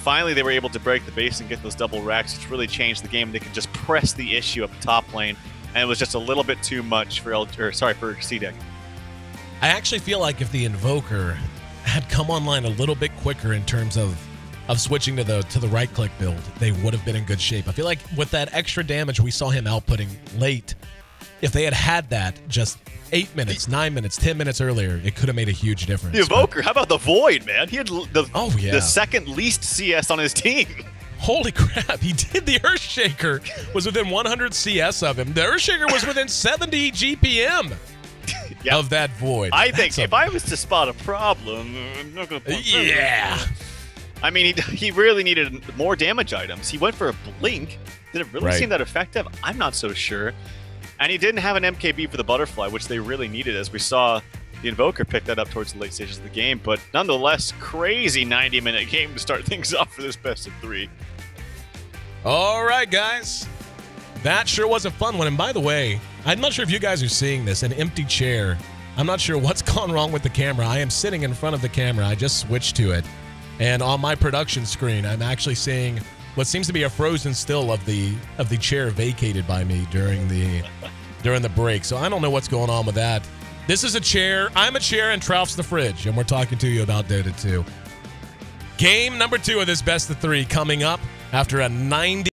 finally they were able to break the base and get those double racks, which really changed the game. They could just press the issue up the top lane, and it was just a little bit too much for CDEC. I actually feel like if the Invoker had come online a little bit quicker in terms of switching to the right-click build, they would have been in good shape. I feel like with that extra damage we saw him outputting late, if they had that just 8 minutes, 9 minutes, 10 minutes earlier, it could have made a huge difference. The Invoker, how about the Void, man? He had the second least CS on his team. Holy crap, he did. The Earthshaker was within 100 CS of him. The Earthshaker was within 70 GPM of that Void. I think if I was to spot a problem, I'm not going to point I mean, he really needed more damage items. He went for a Blink. Did it really seem that effective? I'm not so sure. And he didn't have an MKB for the Butterfly, which they really needed, as we saw the Invoker pick that up towards the late stages of the game. But nonetheless, crazy 90-minute game to start things off for this best of 3. All right, guys. That sure was a fun one. And by the way, I'm not sure if you guys are seeing this, an empty chair. I'm not sure what's gone wrong with the camera. I am sitting in front of the camera. I just switched to it. And on my production screen, I'm actually seeing what seems to be a frozen still of the chair vacated by me during the break. So I don't know what's going on with that. This is a chair. I'm a chair, and Trouf's the fridge, and we're talking to you about Dota 2. Game number 2 of this best of 3 coming up after a 90